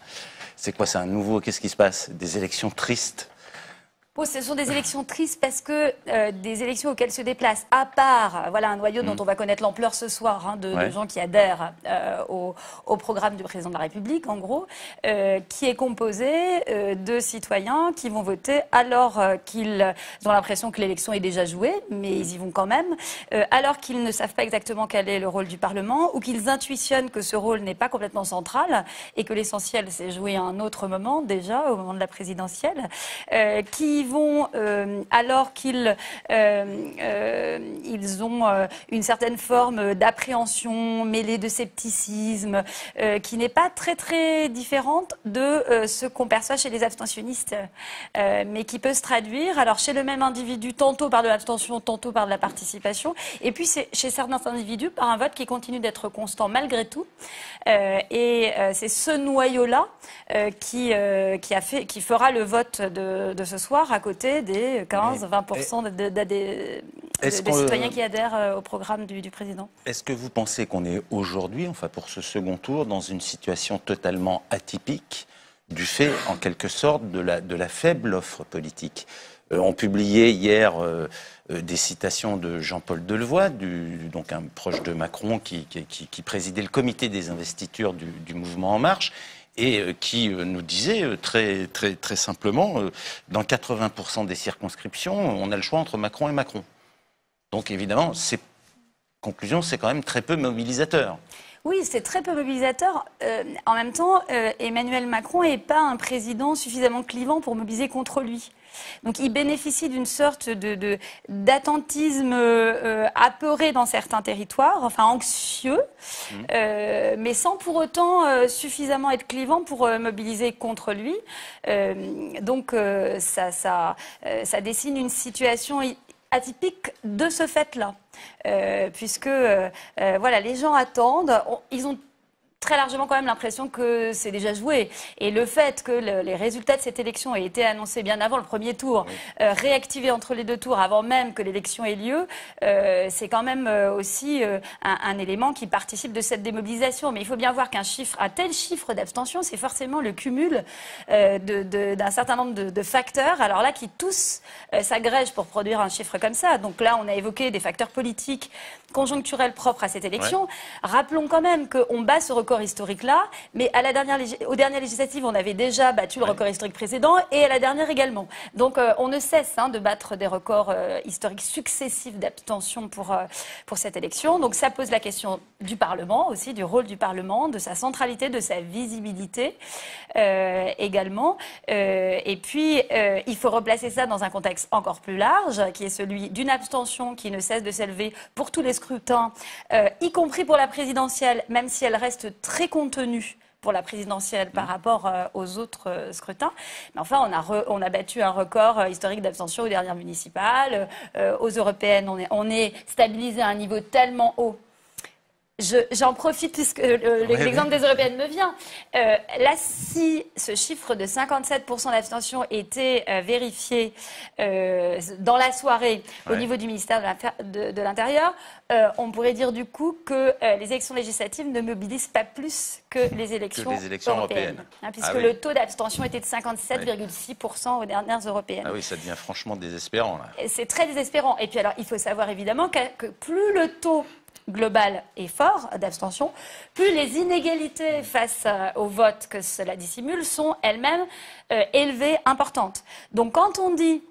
C'est quoi, c'est un nouveau... Qu'est-ce qui se passe? Des élections tristes? Bon, ce sont des élections tristes parce que des élections auxquelles se déplacent, à part un noyau dont on va connaître l'ampleur ce soir, de gens qui adhèrent au programme du président de la République, en gros, qui est composé de citoyens qui vont voter alors qu'ils ont l'impression que l'élection est déjà jouée, mais ils y vont quand même, alors qu'ils ne savent pas exactement quel est le rôle du Parlement, ou qu'ils intuitionnent que ce rôle n'est pas complètement central et que l'essentiel s'est joué à un autre moment, déjà, au moment de la présidentielle, qui y vont alors qu'ils ont une certaine forme d'appréhension mêlée de scepticisme, qui n'est pas très très différente de ce qu'on perçoit chez les abstentionnistes, mais qui peut se traduire alors chez le même individu tantôt par de l'abstention, tantôt par de la participation, et puis c'est chez certains individus par un vote qui continue d'être constant malgré tout. Et c'est ce noyau-là qui fera le vote de ce soir à côté des 15-20% de citoyens qui adhèrent au programme du président. Est-ce que vous pensez qu'on est aujourd'hui, enfin pour ce second tour, dans une situation totalement atypique du fait, en quelque sorte, de la faible offre politique? On publiait hier des citations de Jean-Paul Delevoye, donc un proche de Macron qui présidait le comité des investitures du mouvement En Marche, et qui nous disait très, très, très simplement, dans 80% des circonscriptions, on a le choix entre Macron et Macron. Donc évidemment, conclusion, c'est quand même très peu mobilisateur. Oui, c'est très peu mobilisateur. En même temps, Emmanuel Macron n'est pas un président suffisamment clivant pour mobiliser contre lui. Donc il bénéficie d'une sorte d'attentisme apeuré dans certains territoires, enfin anxieux, mais sans pour autant suffisamment être clivant pour mobiliser contre lui. Donc ça dessine une situation atypique de ce fait-là, puisque voilà, les gens attendent, ils ont très largement quand même l'impression que c'est déjà joué. Et le fait que les résultats de cette élection aient été annoncés bien avant le premier tour, réactivés entre les deux tours avant même que l'élection ait lieu, c'est quand même aussi un élément qui participe de cette démobilisation. Mais il faut bien voir un tel chiffre d'abstention, c'est forcément le cumul d'un certain nombre de facteurs, alors là, qui tous s'agrègent pour produire un chiffre comme ça. Donc là, on a évoqué des facteurs politiques, conjoncturels propres à cette élection. Ouais. Rappelons quand même qu'on bat ce record historique-là, mais aux dernières législatives, on avait déjà battu le record historique précédent et à la dernière également. Donc on ne cesse de battre des records historiques successifs d'abstention pour cette élection. Donc ça pose la question du Parlement aussi, du rôle du Parlement, de sa centralité, de sa visibilité également. Et puis il faut replacer ça dans un contexte encore plus large, qui est celui d'une abstention qui ne cesse de s'élever pour tous les scrutins, y compris pour la présidentielle, même si elle reste très contenue pour la présidentielle par rapport aux autres scrutins. Mais enfin, on a battu un record historique d'abstention aux dernières municipales. Aux européennes, on est stabilisé à un niveau tellement haut. J'en profite puisque l'exemple des européennes me vient. Là, si ce chiffre de 57% d'abstention était vérifié dans la soirée au niveau du ministère de l'Intérieur, on pourrait dire du coup que les élections législatives ne mobilisent pas plus que les élections européennes. Puisque le taux d'abstention était de 57,6% aux dernières européennes. Ah oui, ça devient franchement désespérant, là. C'est très désespérant. Et puis alors, il faut savoir évidemment que plus le taux global est fort d'abstention, plus les inégalités face au vote que cela dissimule sont elles-mêmes élevées, importantes. Donc quand on dit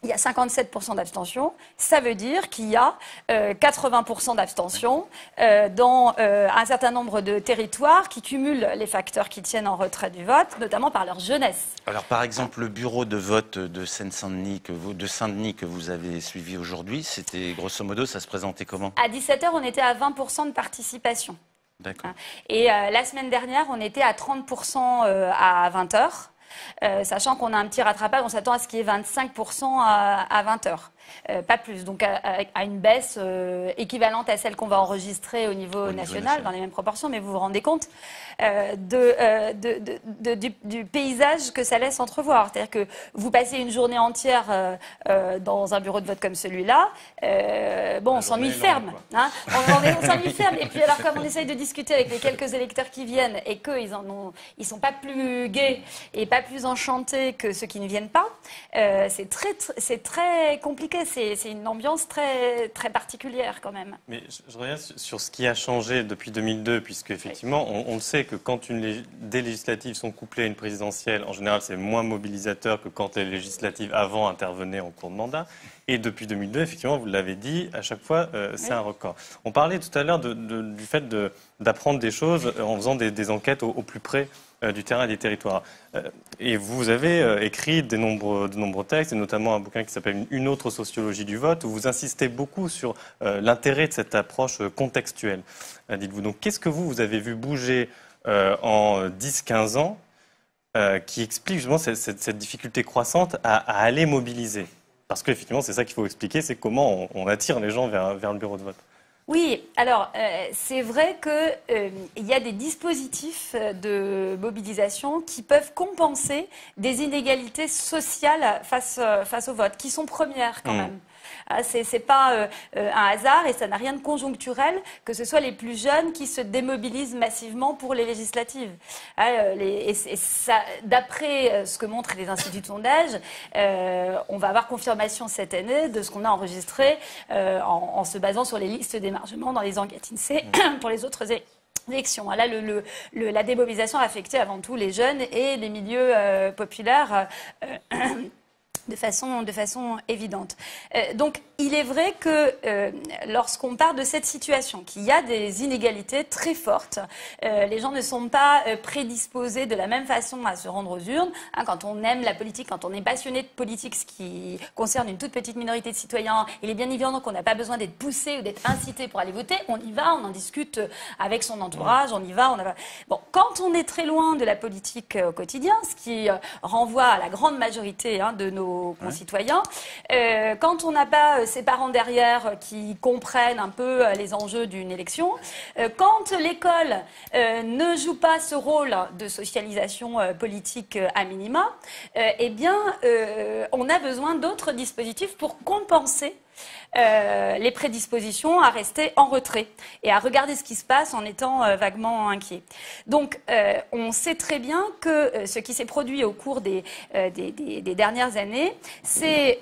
il y a 57% d'abstention, ça veut dire qu'il y a 80% d'abstention dans un certain nombre de territoires qui cumulent les facteurs qui tiennent en retrait du vote, notamment par leur jeunesse. Alors par exemple, le bureau de vote de Seine-Saint-Denis que vous avez suivi aujourd'hui, c'était grosso modo, ça se présentait comment? À 17h, on était à 20% de participation. D'accord. Et la semaine dernière, on était à 30% à 20h. Sachant qu'on a un petit rattrapage, on s'attend à ce qu'il y ait 25% à 20h. Pas plus, donc à une baisse équivalente à celle qu'on va enregistrer au niveau national, dans les mêmes proportions, mais vous vous rendez compte du paysage que ça laisse entrevoir. C'est-à-dire que vous passez une journée entière dans un bureau de vote comme celui-là, on s'ennuie ferme. Hein, on s'ennuie ferme. Et puis alors, comme on essaye de discuter avec les quelques électeurs qui viennent et qu'ils ils sont pas plus gais et pas plus enchantés que ceux qui ne viennent pas, c'est très compliqué. C'est une ambiance très, très particulière quand même. Mais je reviens sur ce qui a changé depuis 2002, puisque effectivement, on le sait que quand des législatives sont couplées à une présidentielle, en général, c'est moins mobilisateur que quand les législatives avant intervenaient en cours de mandat. Et depuis 2002, effectivement, vous l'avez dit, à chaque fois, c'est un record. On parlait tout à l'heure du fait d'apprendre des choses en faisant des enquêtes au plus près du terrain et des territoires. Et vous avez écrit de nombreux textes, et notamment un bouquin qui s'appelle « Une autre sociologie du vote », où vous insistez beaucoup sur l'intérêt de cette approche contextuelle. Dites-vous, donc qu'est-ce que vous avez vu bouger en 10-15 ans qui explique justement cette difficulté croissante à aller mobiliser? Parce qu'effectivement, c'est ça qu'il faut expliquer, c'est comment on attire les gens vers le bureau de vote. Oui, alors c'est vrai qu'il y a des dispositifs de mobilisation qui peuvent compenser des inégalités sociales face au vote, qui sont premières quand même. C'est pas un hasard et ça n'a rien de conjoncturel que ce soit les plus jeunes qui se démobilisent massivement pour les législatives. D'après ce que montrent les instituts de sondage, on va avoir confirmation cette année de ce qu'on a enregistré en se basant sur les listes d'émargement dans les enquêtes INSEE pour les autres élections. Là, la démobilisation a affecté avant tout les jeunes et les milieux populaires. De façon évidente. Donc, il est vrai que lorsqu'on part de cette situation, qu'il y a des inégalités très fortes, les gens ne sont pas prédisposés de la même façon à se rendre aux urnes. Quand on aime la politique, quand on est passionné de politique, ce qui concerne une toute petite minorité de citoyens, il est bien évident qu'on n'a pas besoin d'être poussé ou d'être incité pour aller voter. On y va, on en discute avec son entourage, on y va. Bon, quand on est très loin de la politique au quotidien, ce qui renvoie à la grande majorité de nos concitoyens. Quand on n'a pas ses parents derrière qui comprennent un peu les enjeux d'une élection, quand l'école ne joue pas ce rôle de socialisation politique à minima, eh bien, on a besoin d'autres dispositifs pour compenser les prédispositions à rester en retrait et à regarder ce qui se passe en étant vaguement inquiet. Donc, on sait très bien que ce qui s'est produit au cours des dernières années, c'est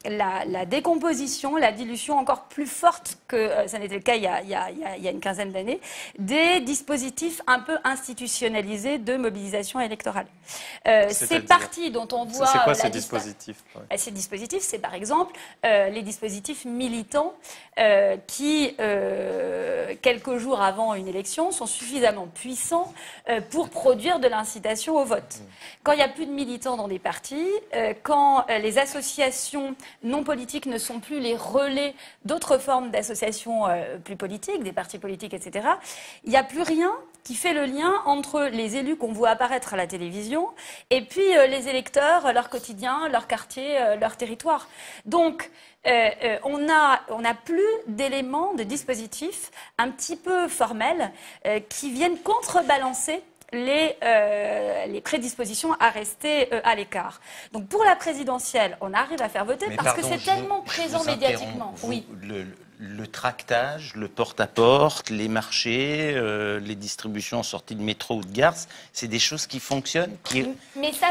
la décomposition, la dilution encore plus forte que ça n'était le cas il y a une quinzaine d'années, des dispositifs un peu institutionnalisés de mobilisation électorale. Ces partis dont on voit... C'est quoi ces dispositifs? Ces dispositifs, c'est par exemple les dispositifs militants qui, quelques jours avant une élection, sont suffisamment puissants pour produire de l'incitation au vote. Quand il n'y a plus de militants dans des partis, quand les associations non politiques ne sont plus les relais d'autres formes d'associations plus politiques, des partis politiques, etc., il n'y a plus rien qui fait le lien entre les élus qu'on voit apparaître à la télévision et puis les électeurs, leur quotidien, leur quartier, leur territoire. Donc, on n'a plus d'éléments, de dispositifs un petit peu formels qui viennent contrebalancer les prédispositions à rester à l'écart. Donc pour la présidentielle, on arrive à faire voter parce que c'est tellement présent médiatiquement. Oui. Le tractage, le porte-à-porte, les marchés, les distributions en sortie de métro ou de gare, c'est des choses qui fonctionnent,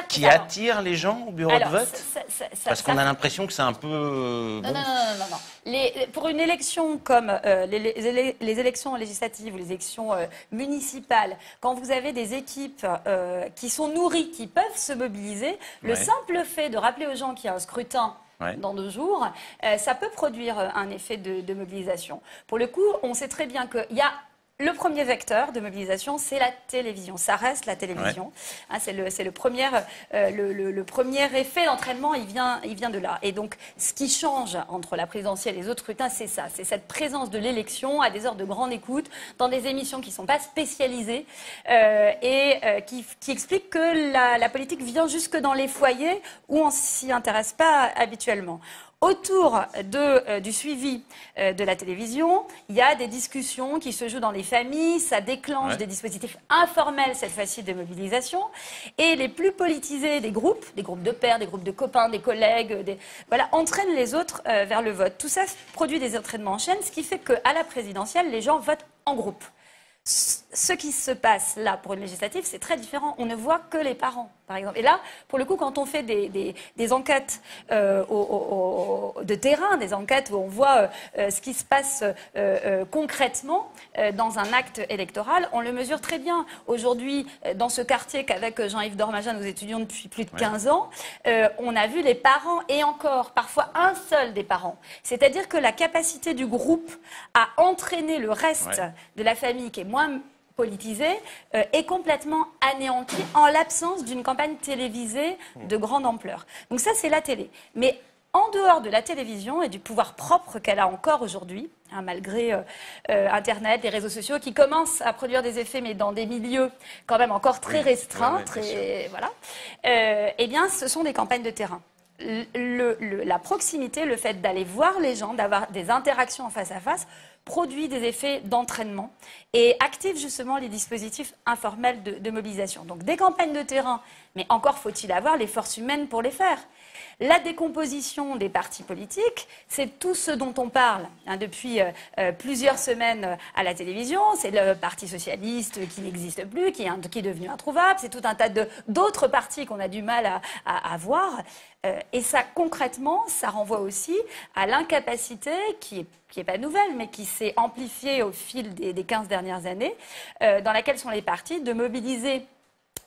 qui attirent les gens au bureau de vote. Parce qu'on a l'impression que c'est un peu... Non. Pour une élection comme les élections législatives ou les élections municipales, quand vous avez des équipes qui sont nourries, qui peuvent se mobiliser, le simple fait de rappeler aux gens qu'il y a un scrutin dans 2 jours, ça peut produire un effet de mobilisation. Pour le coup, on sait très bien qu'il y a le premier vecteur de mobilisation, c'est la télévision. Ça reste la télévision. C'est le premier effet d'entraînement, il vient de là. Et donc, ce qui change entre la présidentielle et les autres scrutins, c'est ça. C'est cette présence de l'élection à des heures de grande écoute, dans des émissions qui ne sont pas spécialisées et qui expliquent que la politique vient jusque dans les foyers où on ne s'y intéresse pas habituellement. Autour du suivi de la télévision, il y a des discussions qui se jouent dans les familles, ça déclenche des dispositifs informels, cette fois-ci, de mobilisation. Et les plus politisés des groupes de pairs, des groupes de copains, des collègues, entraînent les autres vers le vote. Tout ça produit des entraînements en chaîne, ce qui fait qu'à la présidentielle, les gens votent en groupe. Ce qui se passe là pour une législative, c'est très différent. On ne voit que les parents, par exemple. Et là, pour le coup, quand on fait des enquêtes de terrain, des enquêtes où on voit ce qui se passe concrètement dans un acte électoral, on le mesure très bien. Aujourd'hui, dans ce quartier qu'avec Jean-Yves Dormagen, nous étudions depuis plus de 15 ans, on a vu les parents et encore, parfois un seul des parents. C'est-à-dire que la capacité du groupe à entraîner le reste de la famille qui est moins politisé est complètement anéanti en l'absence d'une campagne télévisée de grande ampleur. Donc ça, c'est la télé. Mais en dehors de la télévision et du pouvoir propre qu'elle a encore aujourd'hui, malgré Internet, les réseaux sociaux qui commencent à produire des effets, mais dans des milieux quand même encore très restreints, voilà, eh bien, ce sont des campagnes de terrain. La proximité, le fait d'aller voir les gens, d'avoir des interactions en face à face, produit des effets d'entraînement et active justement les dispositifs informels de mobilisation. Donc des campagnes de terrain, mais encore faut-il avoir les forces humaines pour les faire. La décomposition des partis politiques, c'est tout ce dont on parle depuis plusieurs semaines à la télévision. C'est le Parti socialiste qui n'existe plus, qui est devenu introuvable. C'est tout un tas d'autres partis qu'on a du mal à voir. Et ça, concrètement, ça renvoie aussi à l'incapacité qui est pas nouvelle, mais qui s'est amplifiée au fil des 15 dernières années, dans laquelle sont les partis, de mobiliser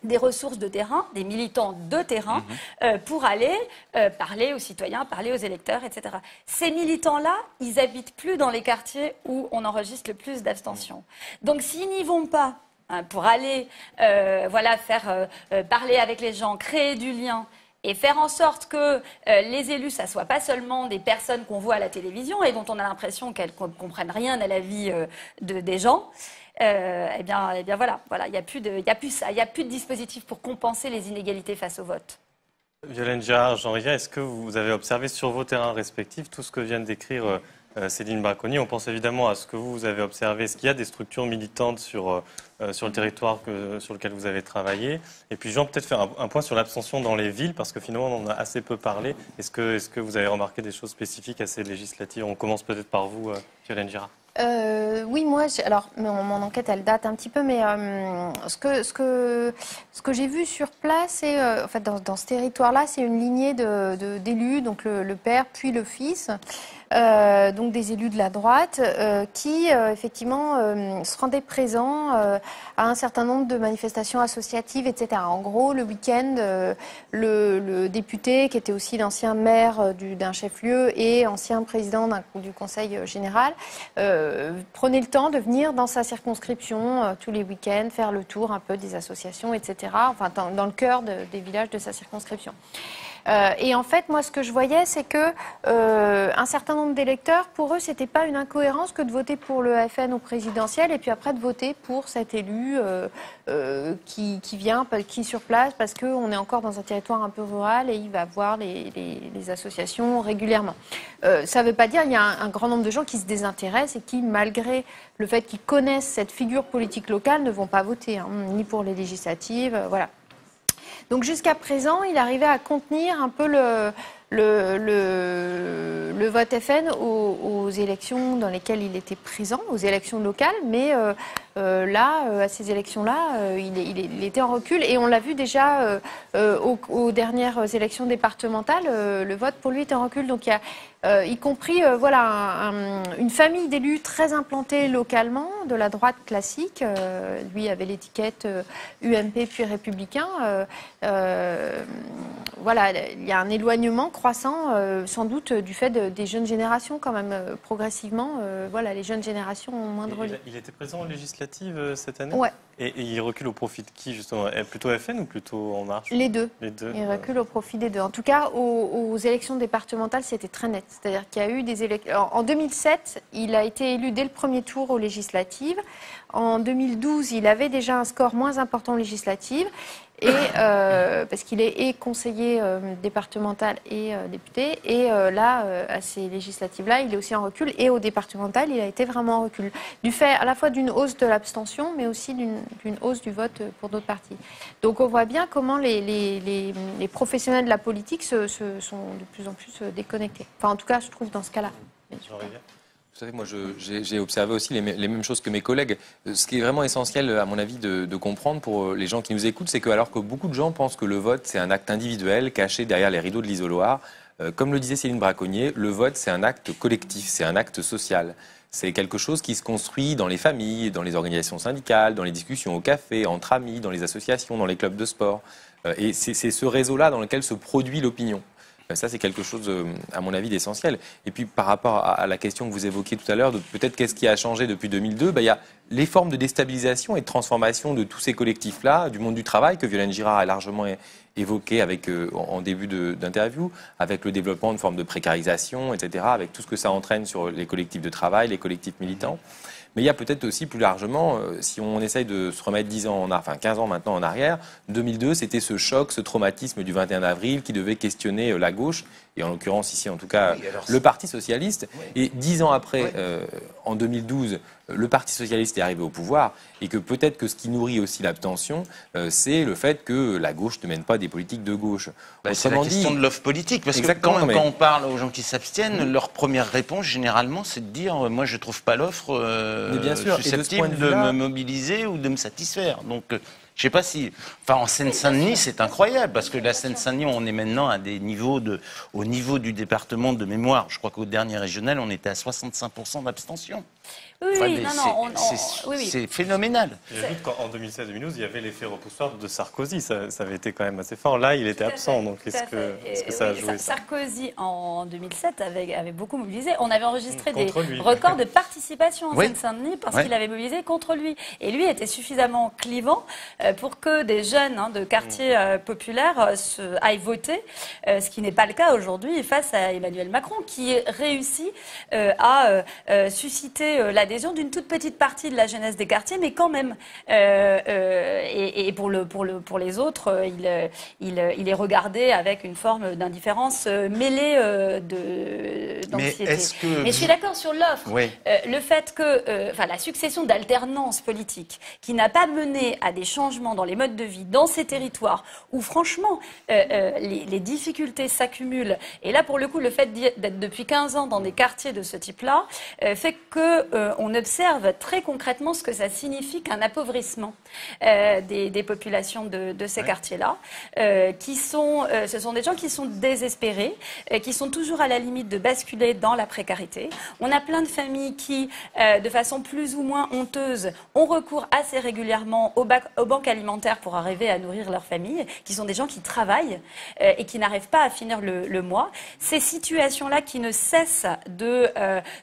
des ressources de terrain, des militants de terrain, pour aller parler aux citoyens, parler aux électeurs, etc. Ces militants-là, ils habitent plus dans les quartiers où on enregistre le plus d'abstention. Donc s'ils n'y vont pas pour aller faire parler avec les gens, créer du lien, et faire en sorte que les élus, ça ne soit pas seulement des personnes qu'on voit à la télévision et dont on a l'impression qu'elles ne comprennent rien à la vie des gens, eh bien voilà, il n'y a plus de dispositif pour compenser les inégalités face au vote. Violaine Girard, Jean Rivière, est-ce que vous avez observé sur vos terrains respectifs tout ce que vient de décrire Céline Braconi? On pense évidemment à ce que vous avez observé. Est-ce qu'il y a des structures militantes sur le territoire sur lequel vous avez travaillé? Et puis Jean, peut-être faire un point sur l'abstention dans les villes, parce que finalement on en a assez peu parlé. Est-ce que vous avez remarqué des choses spécifiques à ces législatives? On commence peut-être par vous, Violaine Girard. Oui, moi, alors mon enquête, elle date un petit peu, mais ce que j'ai vu sur place, en fait, dans ce territoire-là, c'est une lignée d'élus, donc le père puis le fils. Donc des élus de la droite qui effectivement se rendaient présents à un certain nombre de manifestations associatives, etc. En gros, le week-end, le député qui était aussi l'ancien maire d'un chef-lieu et ancien président du conseil général prenait le temps de venir dans sa circonscription tous les week-ends, faire le tour un peu des associations, etc. Enfin, dans le cœur des villages de sa circonscription. Et en fait, moi, ce que je voyais, c'est que un certain nombre d'électeurs, pour eux, c'était pas une incohérence que de voter pour le FN au présidentiel et puis après de voter pour cet élu qui est sur place parce qu'on est encore dans un territoire un peu rural et il va voir les associations régulièrement. Ça ne veut pas dire qu'il y a un grand nombre de gens qui se désintéressent et qui, malgré le fait qu'ils connaissent cette figure politique locale, ne vont pas voter, ni pour les législatives, voilà. Donc jusqu'à présent, il arrivait à contenir un peu le vote FN aux élections dans lesquelles il était présent, aux élections locales, mais là, à ces élections-là, il était en recul et on l'a vu déjà aux dernières élections départementales, le vote pour lui était en recul. Donc il y a y compris une famille d'élus très implantés localement, de la droite classique. Lui avait l'étiquette UMP puis républicain. Voilà, il y a un éloignement croissant, sans doute du fait des jeunes générations quand même. Progressivement, voilà, les jeunes générations ont moins de relais. Il était présent aux législatives cette année? Ouais. Et il recule au profit de qui, justement? Plutôt FN ou plutôt En Marche? Les deux. Les deux. Il recule au profit des deux. En tout cas, aux élections départementales, c'était très net. C'est-à-dire qu'il y a eu des élections. En 2007, il a été élu dès le premier tour aux législatives. En 2012, il avait déjà un score moins important aux législatives. Et parce qu'il est conseiller départemental et député. Et là, à ces législatives-là, il est aussi en recul. Et au départemental, il a été vraiment en recul. Du fait à la fois d'une hausse de l'abstention, mais aussi d'une hausse du vote pour d'autres partis. Donc on voit bien comment les professionnels de la politique sont de plus en plus déconnectés. Enfin, en tout cas, je trouve dans ce cas-là. Vous savez, moi, j'ai observé aussi les mêmes choses que mes collègues. Ce qui est vraiment essentiel, à mon avis, de comprendre pour les gens qui nous écoutent, c'est que alors que beaucoup de gens pensent que le vote, c'est un acte individuel caché derrière les rideaux de l'isoloir, comme le disait Céline Braconi, le vote, c'est un acte collectif, c'est un acte social. C'est quelque chose qui se construit dans les familles, dans les organisations syndicales, dans les discussions au café, entre amis, dans les associations, dans les clubs de sport. Et c'est ce réseau-là dans lequel se produit l'opinion. Ça, c'est quelque chose, à mon avis, d'essentiel. Et puis, par rapport à la question que vous évoquiez tout à l'heure, peut-être qu'est-ce qui a changé depuis 2002, il y a les formes de déstabilisation et de transformation de tous ces collectifs-là, du monde du travail, que Violaine Girard a largement évoqué en début d'interview, avec le développement de formes de précarisation, etc., avec tout ce que ça entraîne sur les collectifs de travail, les collectifs militants. Mais il y a peut-être aussi plus largement, si on essaye de se remettre 15 ans maintenant en arrière, 2002, c'était ce choc, ce traumatisme du 21 avril qui devait questionner la gauche, et en l'occurrence ici en tout cas le Parti socialiste. Oui. Et 10 ans après, en 2012, le Parti socialiste est arrivé au pouvoir, et que peut-être que ce qui nourrit aussi l'abstention, c'est le fait que la gauche ne mène pas des politiques de gauche. C'est la question de l'offre politique, parce que quand on parle aux gens qui s'abstiennent, leur première réponse généralement c'est de dire moi je trouve pas l'offre susceptible de me mobiliser ou de me satisfaire. Donc je sais pas si... Enfin, en Seine-Saint-Denis, c'est incroyable, parce que la Seine-Saint-Denis, on est maintenant à des niveaux au niveau du département de mémoire. Je crois qu'au dernier régional, on était à 65% d'abstention. Oui, c'est phénoménal. J'ajoute qu'en 2016-2012, il y avait l'effet repoussoir de Sarkozy. Ça avait été quand même assez fort. Là, il était absent. Donc, est-ce que ça a joué ça Sarkozy, en 2007, avait beaucoup mobilisé. On avait enregistré des records de participation en Seine-Saint-Denis parce qu'il avait mobilisé contre lui. Et lui était suffisamment clivant pour que des jeunes de quartiers populaires aillent voter, ce qui n'est pas le cas aujourd'hui face à Emmanuel Macron, qui réussit à susciter l'adhésion d'une toute petite partie de la jeunesse des quartiers, mais quand même. Et pour les autres, il est regardé avec une forme d'indifférence mêlée d'anxiété. Mais je suis d'accord sur l'offre. Oui. Le fait que la succession d'alternances politiques qui n'a pas mené à des changements dans les modes de vie, dans ces territoires, où franchement, les difficultés s'accumulent. Et là, pour le coup, le fait d'être depuis 15 ans dans des quartiers de ce type-là fait qu'on observe très concrètement ce que ça signifie qu'un appauvrissement des populations de ces quartiers-là, ce sont des gens qui sont désespérés, qui sont toujours à la limite de basculer dans la précarité. On a plein de familles qui, de façon plus ou moins honteuse, ont recours assez régulièrement aux banques alimentaires pour arriver à nourrir leur famille, qui sont des gens qui travaillent et qui n'arrivent pas à finir le mois. Ces situations-là qui ne cessent de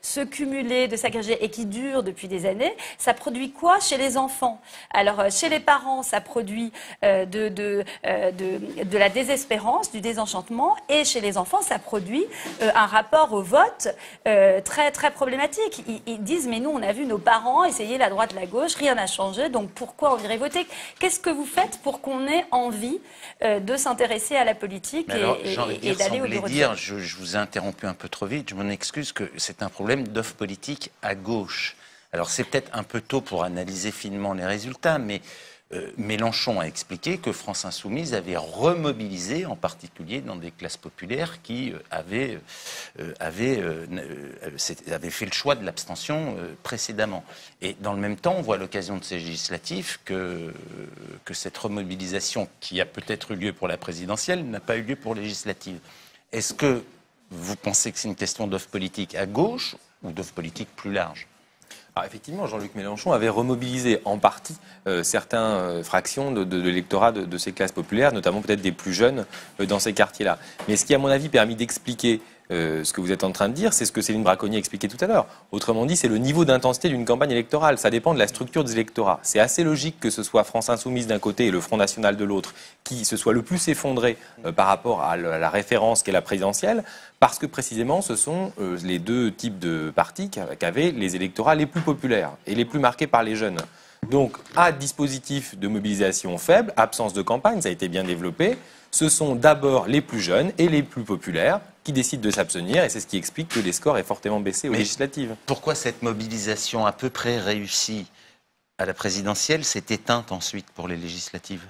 se cumuler, de s'agréger et qui durent depuis des années, ça produit quoi chez les enfants? Alors, chez les parents, ça produit de la désespérance, du désenchantement, et chez les enfants, ça produit un rapport au vote très, très problématique. Ils disent, mais nous, on a vu nos parents essayer la droite, la gauche, rien n'a changé, donc pourquoi on irait voter? Qu'est-ce que vous faites pour qu'on ait envie de s'intéresser à la politique et d'aller au bureau de vote? Je vous ai interrompu un peu trop vite, je m'en excuse, que c'est un problème d'offre politique à gauche. Alors c'est peut-être un peu tôt pour analyser finement les résultats, mais Mélenchon a expliqué que France Insoumise avait remobilisé, en particulier dans des classes populaires qui avaient fait le choix de l'abstention précédemment. Et dans le même temps, on voit à l'occasion de ces législatives que cette remobilisation qui a peut-être eu lieu pour la présidentielle n'a pas eu lieu pour les législatives. Est-ce que vous pensez que c'est une question d'offre politique à gauche ou d'offre politique plus large? Alors effectivement, Jean-Luc Mélenchon avait remobilisé en partie certaines fractions de l'électorat de ces classes populaires, notamment peut-être des plus jeunes dans ces quartiers-là. Mais ce qui, à mon avis, permis d'expliquer ce que vous êtes en train de dire, c'est ce que Céline Braconnier expliquait tout à l'heure. Autrement dit, c'est le niveau d'intensité d'une campagne électorale. Ça dépend de la structure des électorats. C'est assez logique que ce soit France Insoumise d'un côté et le Front National de l'autre qui se soit le plus effondré par rapport à la référence qu'est la présidentielle, parce que précisément ce sont les deux types de partis qu'avaient les électorats les plus populaires et les plus marqués par les jeunes. Donc, à dispositif de mobilisation faible, absence de campagne, ça a été bien développé, ce sont d'abord les plus jeunes et les plus populaires qui décident de s'abstenir, et c'est ce qui explique que les scores aient fortement baissé aux législatives. Pourquoi cette mobilisation à peu près réussie à la présidentielle s'est éteinte ensuite pour les législatives?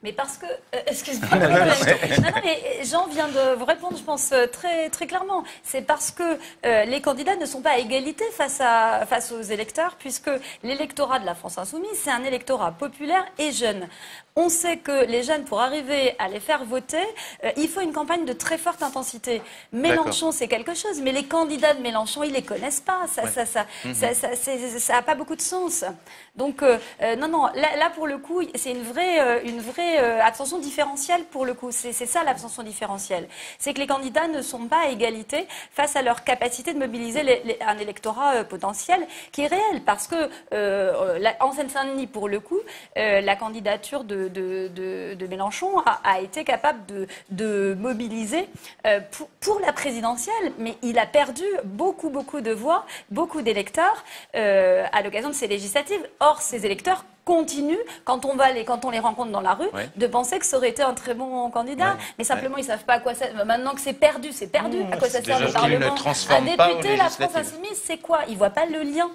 Mais parce que, excusez-moi, non, mais Jean vient de vous répondre, je pense, très, très clairement. C'est parce que les candidats ne sont pas à égalité face aux électeurs, puisque l'électorat de la France Insoumise, c'est un électorat populaire et jeune. On sait que les jeunes, pour arriver à les faire voter, il faut une campagne de très forte intensité. Mélenchon, c'est quelque chose, mais les candidats de Mélenchon, ils les connaissent pas. Ça a pas beaucoup de sens. Donc, non, là, pour le coup, c'est une vraie abstentionner, abstention différentielle pour le coup. C'est ça l'abstention différentielle. C'est que les candidats ne sont pas à égalité face à leur capacité de mobiliser un électorat potentiel qui est réel. Parce que en Seine-Saint-Denis, pour le coup, la candidature de Mélenchon a été capable de mobiliser pour la présidentielle, mais il a perdu beaucoup de voix, beaucoup d'électeurs à l'occasion de ces législatives. Or, ces électeurs continuent, quand on les rencontre dans la rue, de penser que ça aurait été un très bon candidat. Mais simplement, ils ne savent pas à quoi ça... Maintenant que c'est perdu. À quoi ça sert le Parlement? Un député, la France Insoumise, c'est quoi? Ils ne voient pas le lien.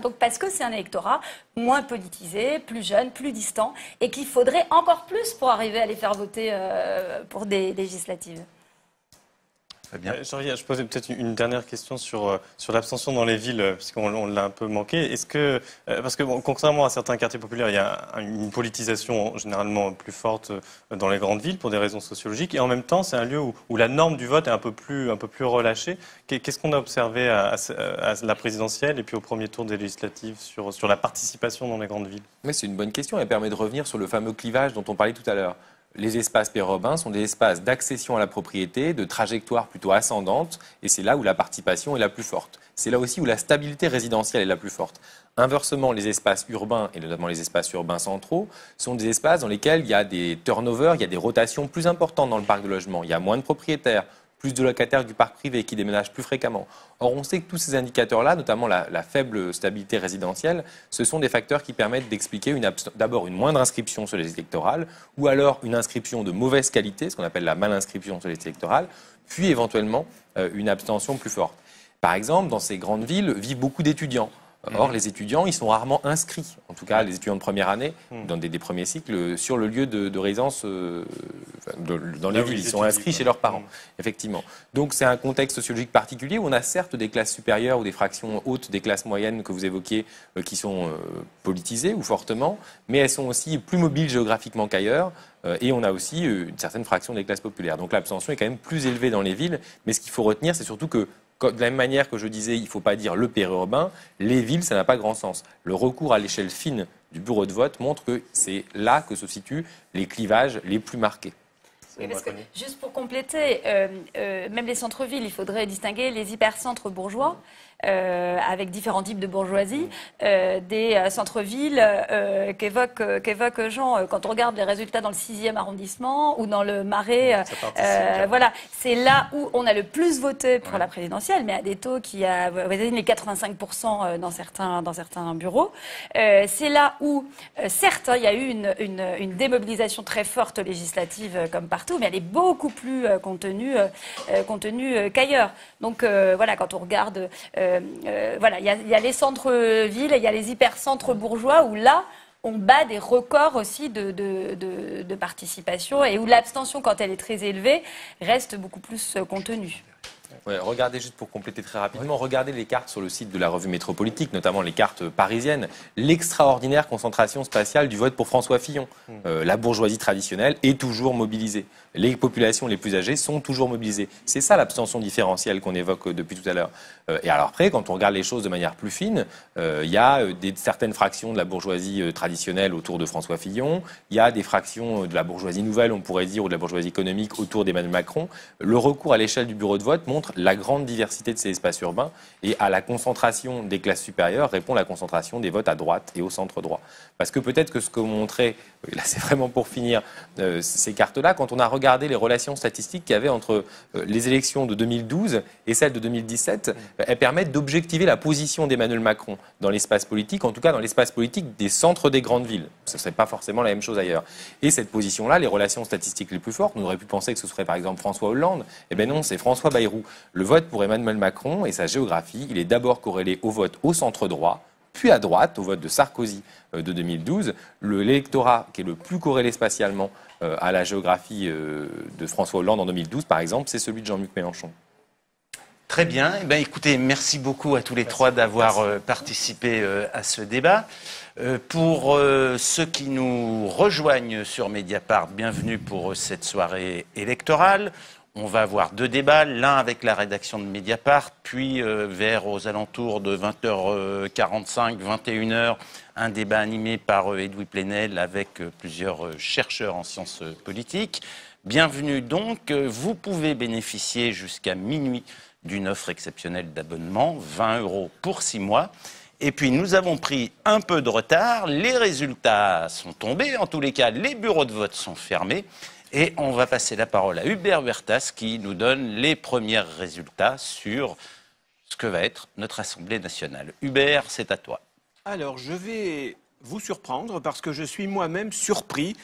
Donc, parce que c'est un électorat moins politisé, plus jeune, plus distant, et qu'il faudrait encore plus pour arriver à les faire voter pour des législatives. Je posais peut-être une dernière question sur l'abstention dans les villes, puisqu'on l'a un peu manqué. Est-ce que, parce que contrairement à certains quartiers populaires, il y a une politisation généralement plus forte dans les grandes villes pour des raisons sociologiques, et en même temps, c'est un lieu où la norme du vote est un peu plus relâchée. Qu'est-ce qu'on a observé à la présidentielle et puis au premier tour des législatives sur la participation dans les grandes villes? Oui, c'est une bonne question. Elle permet de revenir sur le fameux clivage dont on parlait tout à l'heure. Les espaces périurbains sont des espaces d'accession à la propriété, de trajectoire plutôt ascendante, et c'est là où la participation est la plus forte. C'est là aussi où la stabilité résidentielle est la plus forte. Inversement, les espaces urbains, et notamment les espaces urbains centraux, sont des espaces dans lesquels il y a des turnovers, il y a des rotations plus importantes dans le parc de logement. Il y a moins de propriétaires, plus de locataires du parc privé qui déménagent plus fréquemment. Or, on sait que tous ces indicateurs-là, notamment la faible stabilité résidentielle, ce sont des facteurs qui permettent d'expliquer d'abord une moindre inscription sur les listes électorales, ou alors une inscription de mauvaise qualité, ce qu'on appelle la mal-inscription sur les listes électorales, puis éventuellement une abstention plus forte. Par exemple, dans ces grandes villes vivent beaucoup d'étudiants. Or, les étudiants, ils sont rarement inscrits, en tout cas les étudiants de première année, dans des premiers cycles, sur le lieu de résidence dans les villes. Ils sont inscrits chez leurs parents, effectivement. Donc, c'est un contexte sociologique particulier où on a certes des classes supérieures ou des fractions hautes des classes moyennes que vous évoquiez qui sont politisées ou fortement, mais elles sont aussi plus mobiles géographiquement qu'ailleurs. Et on a aussi une certaine fraction des classes populaires. Donc, l'abstention est quand même plus élevée dans les villes, mais ce qu'il faut retenir, c'est surtout que de la même manière que je disais, il ne faut pas dire le périurbain, les villes, ça n'a pas grand sens. Le recours à l'échelle fine du bureau de vote montre que c'est là que se situent les clivages les plus marqués. Oui, parce que, juste pour compléter, même les centres-villes, il faudrait distinguer les hypercentres bourgeois, avec différents types de bourgeoisie, des centres-villes qu'évoque Jean. Quand on regarde les résultats dans le 6e arrondissement ou dans le Marais, voilà, c'est là où on a le plus voté pour la présidentielle, mais à des taux qui avoisinent les 85% dans certains bureaux. C'est là où, certes, il y a eu une démobilisation très forte législative comme partout, mais elle est beaucoup plus contenue qu'ailleurs. Donc voilà, quand on regarde... voilà, il y a les centres-villes et il y a les hypercentres bourgeois où là, on bat des records aussi de participation et où l'abstention, quand elle est très élevée, reste beaucoup plus contenue. Ouais, regardez, juste pour compléter très rapidement, regardez les cartes sur le site de la revue Métropolitique, notamment les cartes parisiennes. L'extraordinaire concentration spatiale du vote pour François Fillon. La bourgeoisie traditionnelle est toujours mobilisée. Les populations les plus âgées sont toujours mobilisées. C'est ça l'abstention différentielle qu'on évoque depuis tout à l'heure. Et alors après, quand on regarde les choses de manière plus fine, il y a certaines fractions de la bourgeoisie traditionnelle autour de François Fillon. Il y a des fractions de la bourgeoisie nouvelle, on pourrait dire, ou de la bourgeoisie économique autour d'Emmanuel Macron. Le recours à l'échelle du bureau de vote montre la grande diversité de ces espaces urbains et à la concentration des classes supérieures répond la concentration des votes à droite et au centre droit. Parce que peut-être que ce que vous montrez, là c'est vraiment pour finir ces cartes-là, quand on a regardé les relations statistiques qu'il y avait entre les élections de 2012 et celles de 2017, elles permettent d'objectiver la position d'Emmanuel Macron dans l'espace politique, en tout cas dans l'espace politique des centres des grandes villes. Ce ne serait pas forcément la même chose ailleurs. Et cette position-là, les relations statistiques les plus fortes, on aurait pu penser que ce serait par exemple François Hollande. Eh bien non, c'est François Bayrou. Le vote pour Emmanuel Macron et sa géographie, il est d'abord corrélé au vote au centre droit, puis à droite, au vote de Sarkozy de 2012. L'électorat qui est le plus corrélé spatialement à la géographie de François Hollande en 2012, par exemple, c'est celui de Jean-Luc Mélenchon. Très bien. Eh bien, écoutez, merci beaucoup à tous les trois d'avoir participé à ce débat. Pour ceux qui nous rejoignent sur Mediapart, bienvenue pour cette soirée électorale. On va avoir 2 débats, l'un avec la rédaction de Mediapart, puis vers aux alentours de 20h45, 21h, un débat animé par Edoui Plenel avec plusieurs chercheurs en sciences politiques. Bienvenue donc, vous pouvez bénéficier jusqu'à minuit d'une offre exceptionnelle d'abonnement, 20 € pour 6 mois. Et puis nous avons pris un peu de retard, les résultats sont tombés, en tous les cas les bureaux de vote sont fermés. Et on va passer la parole à Hubert Huertas qui nous donne les premiers résultats sur ce que va être notre Assemblée nationale. Hubert, c'est à toi. Alors, je vais vous surprendre parce que je suis moi-même surpris.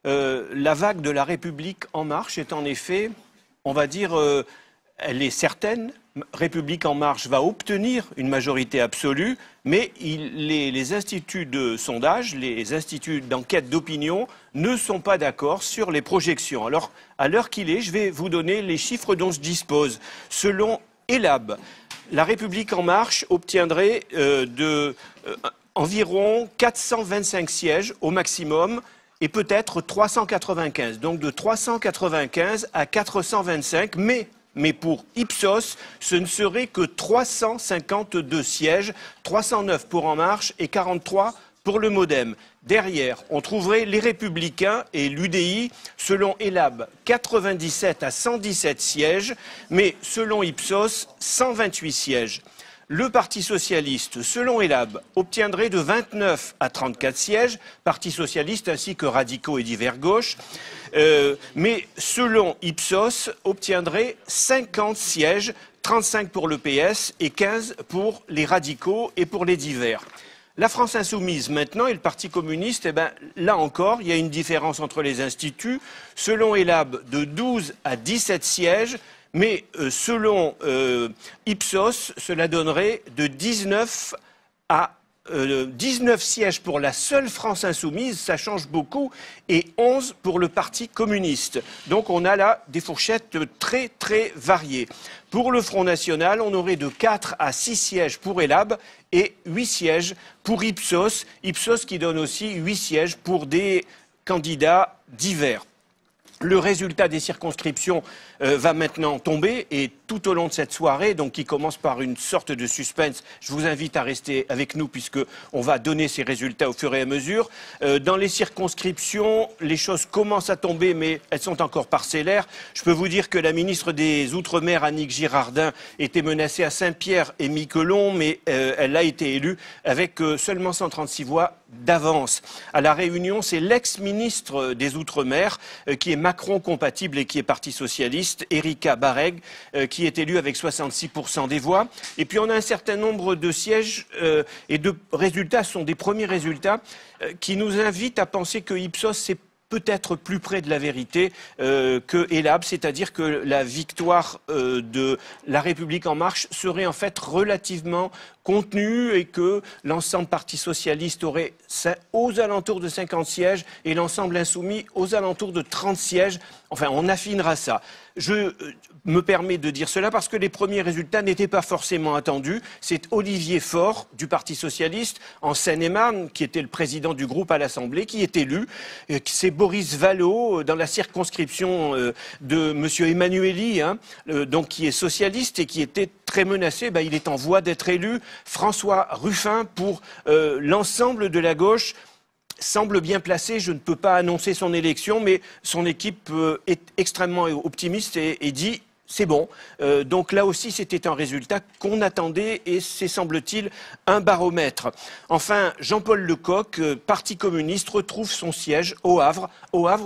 La vague de la République en marche est en effet, on va dire, elle est certaine. République en marche va obtenir une majorité absolue, mais les instituts de sondage, les instituts d'enquête d'opinion ne sont pas d'accord sur les projections. Alors, à l'heure qu'il est, je vais vous donner les chiffres dont je dispose. Selon ELAB, la République en marche obtiendrait environ 425 sièges au maximum et peut-être 395. Donc de 395 à 425, mais pour Ipsos, ce ne serait que 352 sièges, 309 pour En Marche et 43 pour le Modem. Derrière, on trouverait les Républicains et l'UDI, selon ELAB, 97 à 117 sièges, mais selon Ipsos, 128 sièges. Le Parti socialiste, selon ELAB, obtiendrait de 29 à 34 sièges, Parti socialiste ainsi que radicaux et divers gauche, mais selon Ipsos, obtiendrait 50 sièges, 35 pour le PS et 15 pour les radicaux et pour les divers. La France insoumise maintenant et le Parti communiste, eh ben, là encore, il y a une différence entre les instituts. Selon ELAB, de 12 à 17 sièges, mais selon Ipsos, cela donnerait de 19 à 19 sièges pour la seule France insoumise, ça change beaucoup, et 11 pour le Parti communiste. Donc on a là des fourchettes très très variées. Pour le Front National, on aurait de 4 à 6 sièges pour ELAB et 8 sièges pour Ipsos. Ipsos qui donne aussi 8 sièges pour des candidats divers. Le résultat des circonscriptions va maintenant tomber et tout au long de cette soirée, donc qui commence par une sorte de suspense, je vous invite à rester avec nous puisque on va donner ces résultats au fur et à mesure. Dans les circonscriptions, les choses commencent à tomber mais elles sont encore parcellaires. Je peux vous dire que la ministre des Outre-mer, Annick Girardin, était menacée à Saint-Pierre et Miquelon, mais elle a été élue avec seulement 136 voix d'avance. À La Réunion, c'est l'ex-ministre des Outre-mer qui est Macron compatible et qui est Parti socialiste, Erika Bareg, qui est élue avec 66% des voix. Et puis on a un certain nombre de sièges et de résultats, ce sont des premiers résultats qui nous invitent à penser que Ipsos c'est peut-être plus près de la vérité que ELAB, c'est-à-dire que la victoire de la République en marche serait en fait relativement contenue et que l'ensemble Parti socialiste aurait aux alentours de 50 sièges et l'ensemble insoumis aux alentours de 30 sièges. Enfin, on affinera ça. Je me permets de dire cela parce que les premiers résultats n'étaient pas forcément attendus. C'est Olivier Faure du Parti socialiste en Seine-et-Marne, qui était le président du groupe à l'Assemblée, qui est élu. C'est Boris Vallaud dans la circonscription de M. Emmanueli, donc qui est socialiste et qui était très menacé. Il est en voie d'être élu. François Ruffin pour l'ensemble de la gauche semble bien placé. Je ne peux pas annoncer son élection, mais son équipe est extrêmement optimiste et dit c'est bon. Donc là aussi, c'était un résultat qu'on attendait et c'est, semble-t-il, un baromètre. Enfin, Jean-Paul Lecoq, Parti communiste, retrouve son siège au Havre,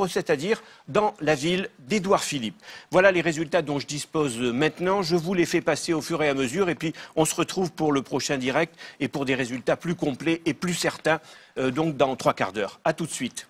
c'est-à-dire dans la ville d'Édouard Philippe. Voilà les résultats dont je dispose maintenant. Je vous les fais passer au fur et à mesure et puis on se retrouve pour le prochain direct et pour des résultats plus complets et plus certains, donc dans 3 quarts d'heure. À tout de suite.